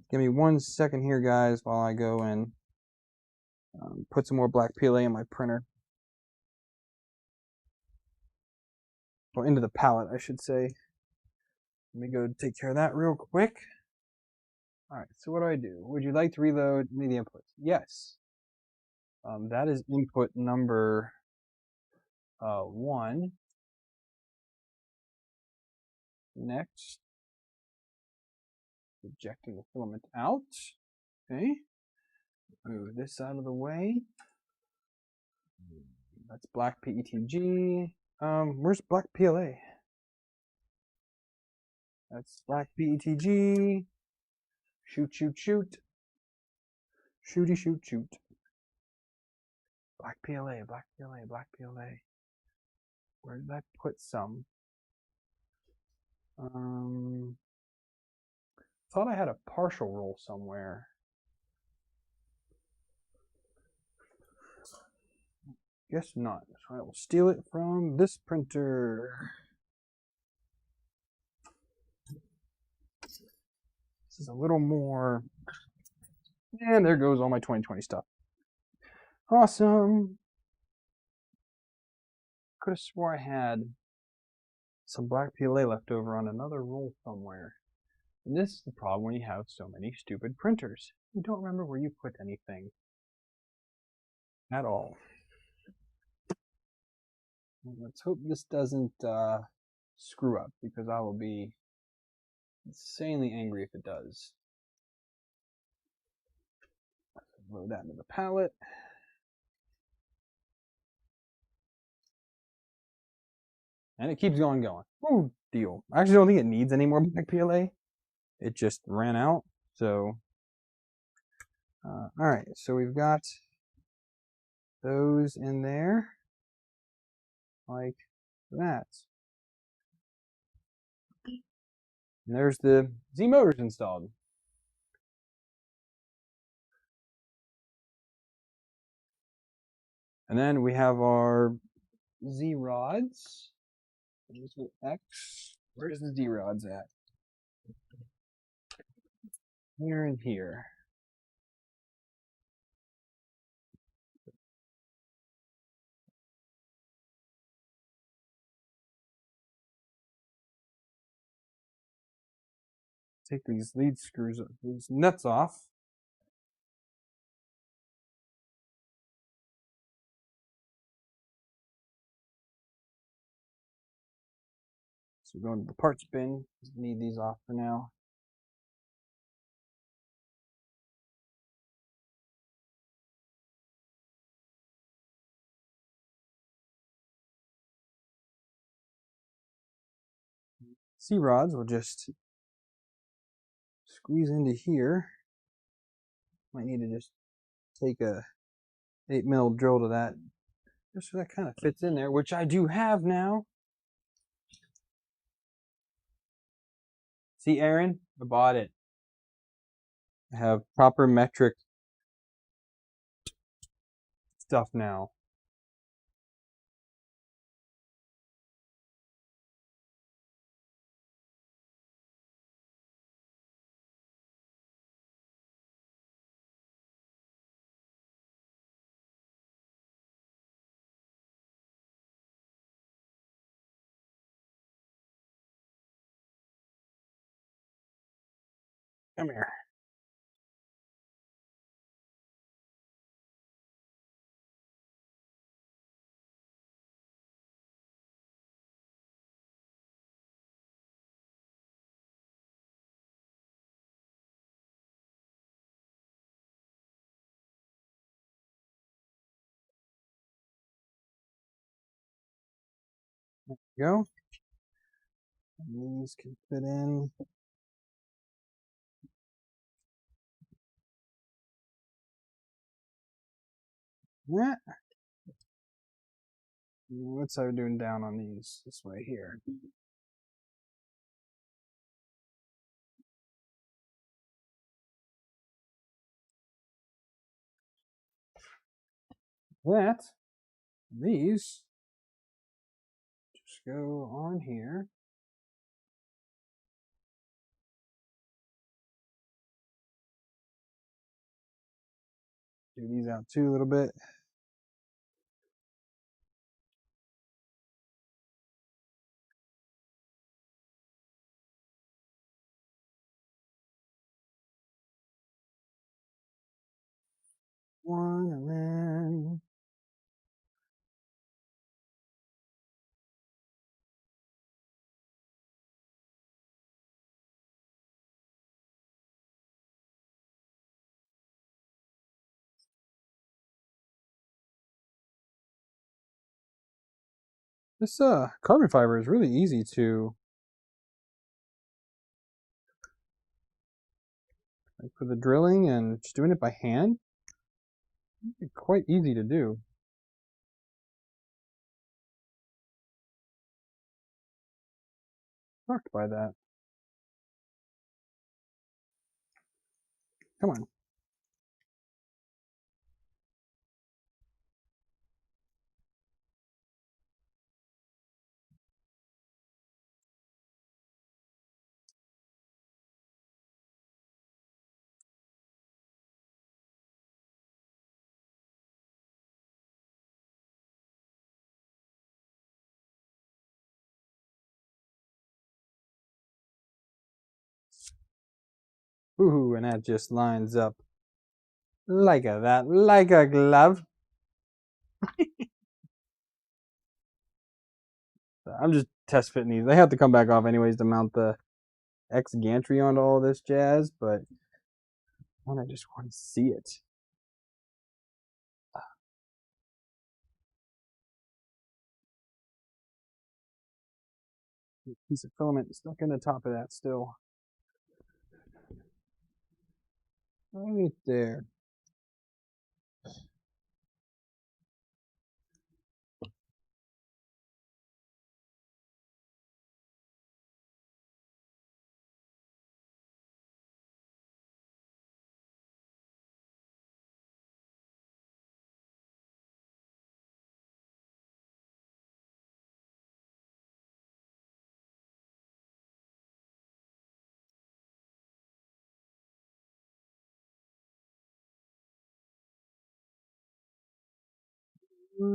Give me 1 second here, guys, while I go and put some more black PLA in my printer. Or into the palette, I should say. Let me go take care of that real quick. All right, so what do? Would you like to reload any of the inputs? Yes. That is input number 1. Next, ejecting the filament out. Okay. Move this out of the way. That's black PETG. Where's black PLA? That's black PETG. Shoot, shoot, shoot. Shooty, shoot, shoot. Black PLA, black PLA, black PLA. Where did I put some? Thought I had a partial roll somewhere. Guess not. So I will steal it from this printer. This is a little more. And there goes all my 2020 stuff. Awesome. Could have swore I had some black PLA left over on another roll somewhere. And this is the problem when you have so many stupid printers. You don't remember where you put anything at all. Let's hope this doesn't screw up, because I will be insanely angry if it does. Load that into the palette. And it keeps going. Ooh, deal. I actually don't think it needs any more black PLA. It just ran out. So, all right. So we've got those in there like that. And there's the Z motors installed. And then we have our Z rods. There's the X. Where's the Z rods at? Here and here. Take these lead screws, these nuts off. So we're going to the parts bin. Need these off for now. C rods will just squeeze into here. Might need to just take a 8mm drill to that, just so that kind of fits in there, which I do have now. See, Aaron, I bought it. I have proper metric stuff now. Come here. There we go. And these can fit in. Yeah. What's I doing down on these? This way here. These just go on here. Do these out too a little bit. One and then this carbon fiber is really easy to, like, for the drilling and just doing it by hand. It's quite easy to do. Shocked by that. Come on. Ooh, and that just lines up like that, like a glove. I'm just test fitting these. They have to come back off anyways to mount the X gantry onto all this jazz, but I just want to see it. Piece of filament stuck in the top of that still. Right there. There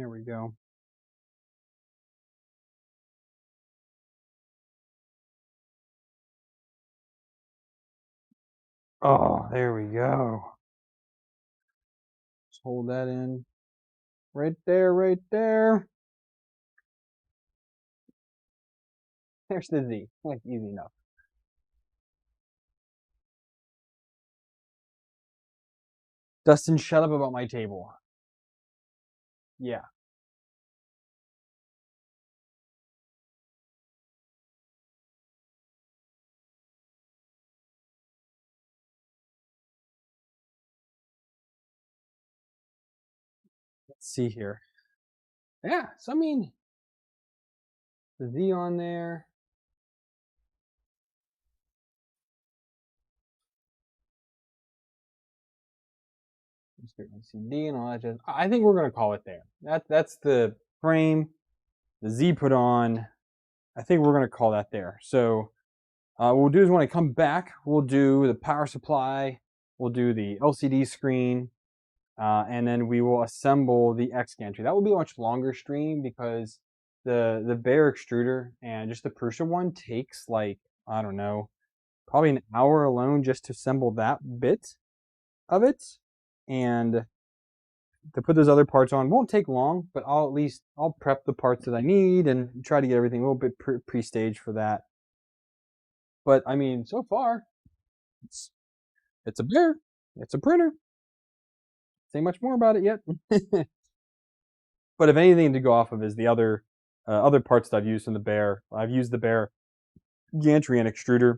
we go. Oh, there we go. Just hold that in. Right there, right there. There's the Z. Like, easy enough. Dustin, shut up about my table. Yeah. Let's see here. Yeah, so I mean, the Z on there. CD and all that. Just, I think we're gonna call it there. That's the frame. The Z put on. I think we're gonna call that there. So what we'll do is when I come back, we'll do the power supply. We'll do the LCD screen. And then we will assemble the X gantry. That will be a much longer stream because the Bear extruder and just the Prusa one takes like, I don't know, probably an hour alone just to assemble that bit of it. And to put those other parts on won't take long, but I'll prep the parts that I need and try to get everything a little bit pre-staged for that. But I mean, so far, it's a Bear, it's a printer. Say much more about it yet. But if anything to go off of is the other parts that I've used in the Bear. I've used the Bear gantry and extruder.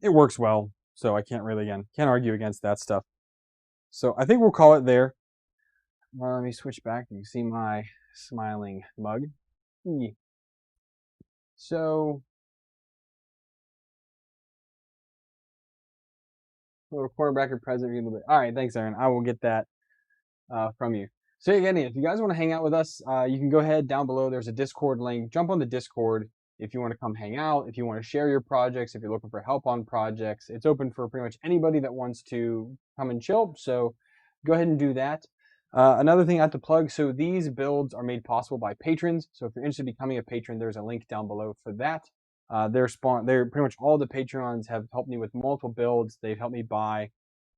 It works well, so I can't argue against that stuff. So I think we'll call it there. Let me switch back. You can see my smiling mug. So, little quarterback or present. All right, thanks, Aaron. I will get that from you. So again, if you guys want to hang out with us, you can go ahead down below. There's a Discord link. Jump on the Discord if you want to come hang out. If you want to share your projects, if you're looking for help on projects, it's open for pretty much anybody that wants to come and chill. So go ahead and do that. Another thing I have to plug. So these builds are made possible by patrons. So if you're interested in becoming a patron, there's a link down below for that. They're pretty much all the Patreons have helped me with multiple builds. They've helped me buy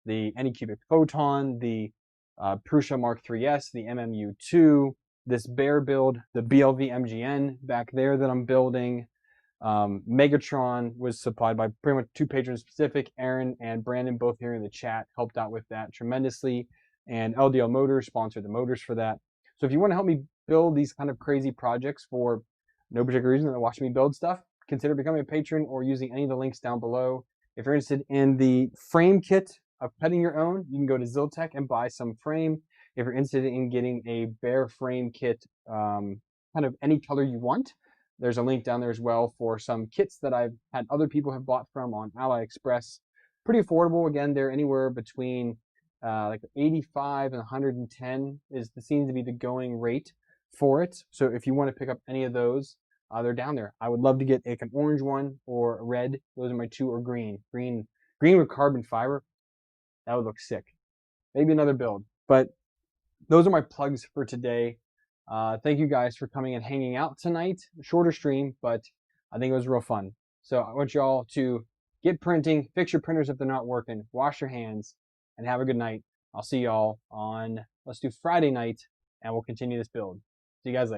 the Anycubic Photon, the Prusa Mark 3S, the MMU2, this Bear build, the BLV MGN back there that I'm building. Megatron was supplied by pretty much two patrons specific. Aaron and Brandon, both here in the chat, helped out with that tremendously. And LDL Motors sponsored the motors for that. So if you want to help me build these kind of crazy projects for no particular reason than watching me build stuff, consider becoming a patron or using any of the links down below. If you're interested in the frame kit of cutting your own, you can go to Ziltech and buy some frame. If you're interested in getting a Bear frame kit, kind of any color you want, there's a link down there as well for some kits that I've had other people have bought from on AliExpress. Pretty affordable. Again, they're anywhere between like 85 and 110 seems to be the going rate for it. So if you want to pick up any of those, they're down there. I would love to get like an orange one or a red. Those are my two, or green. Green with carbon fiber. That would look sick. Maybe another build. But those are my plugs for today. Thank you guys for coming and hanging out tonight. Shorter stream, but I think it was real fun. So I want y'all to get printing, fix your printers if they're not working, wash your hands, and have a good night. I'll see y'all on, let's do Friday night, and we'll continue this build. See you guys later.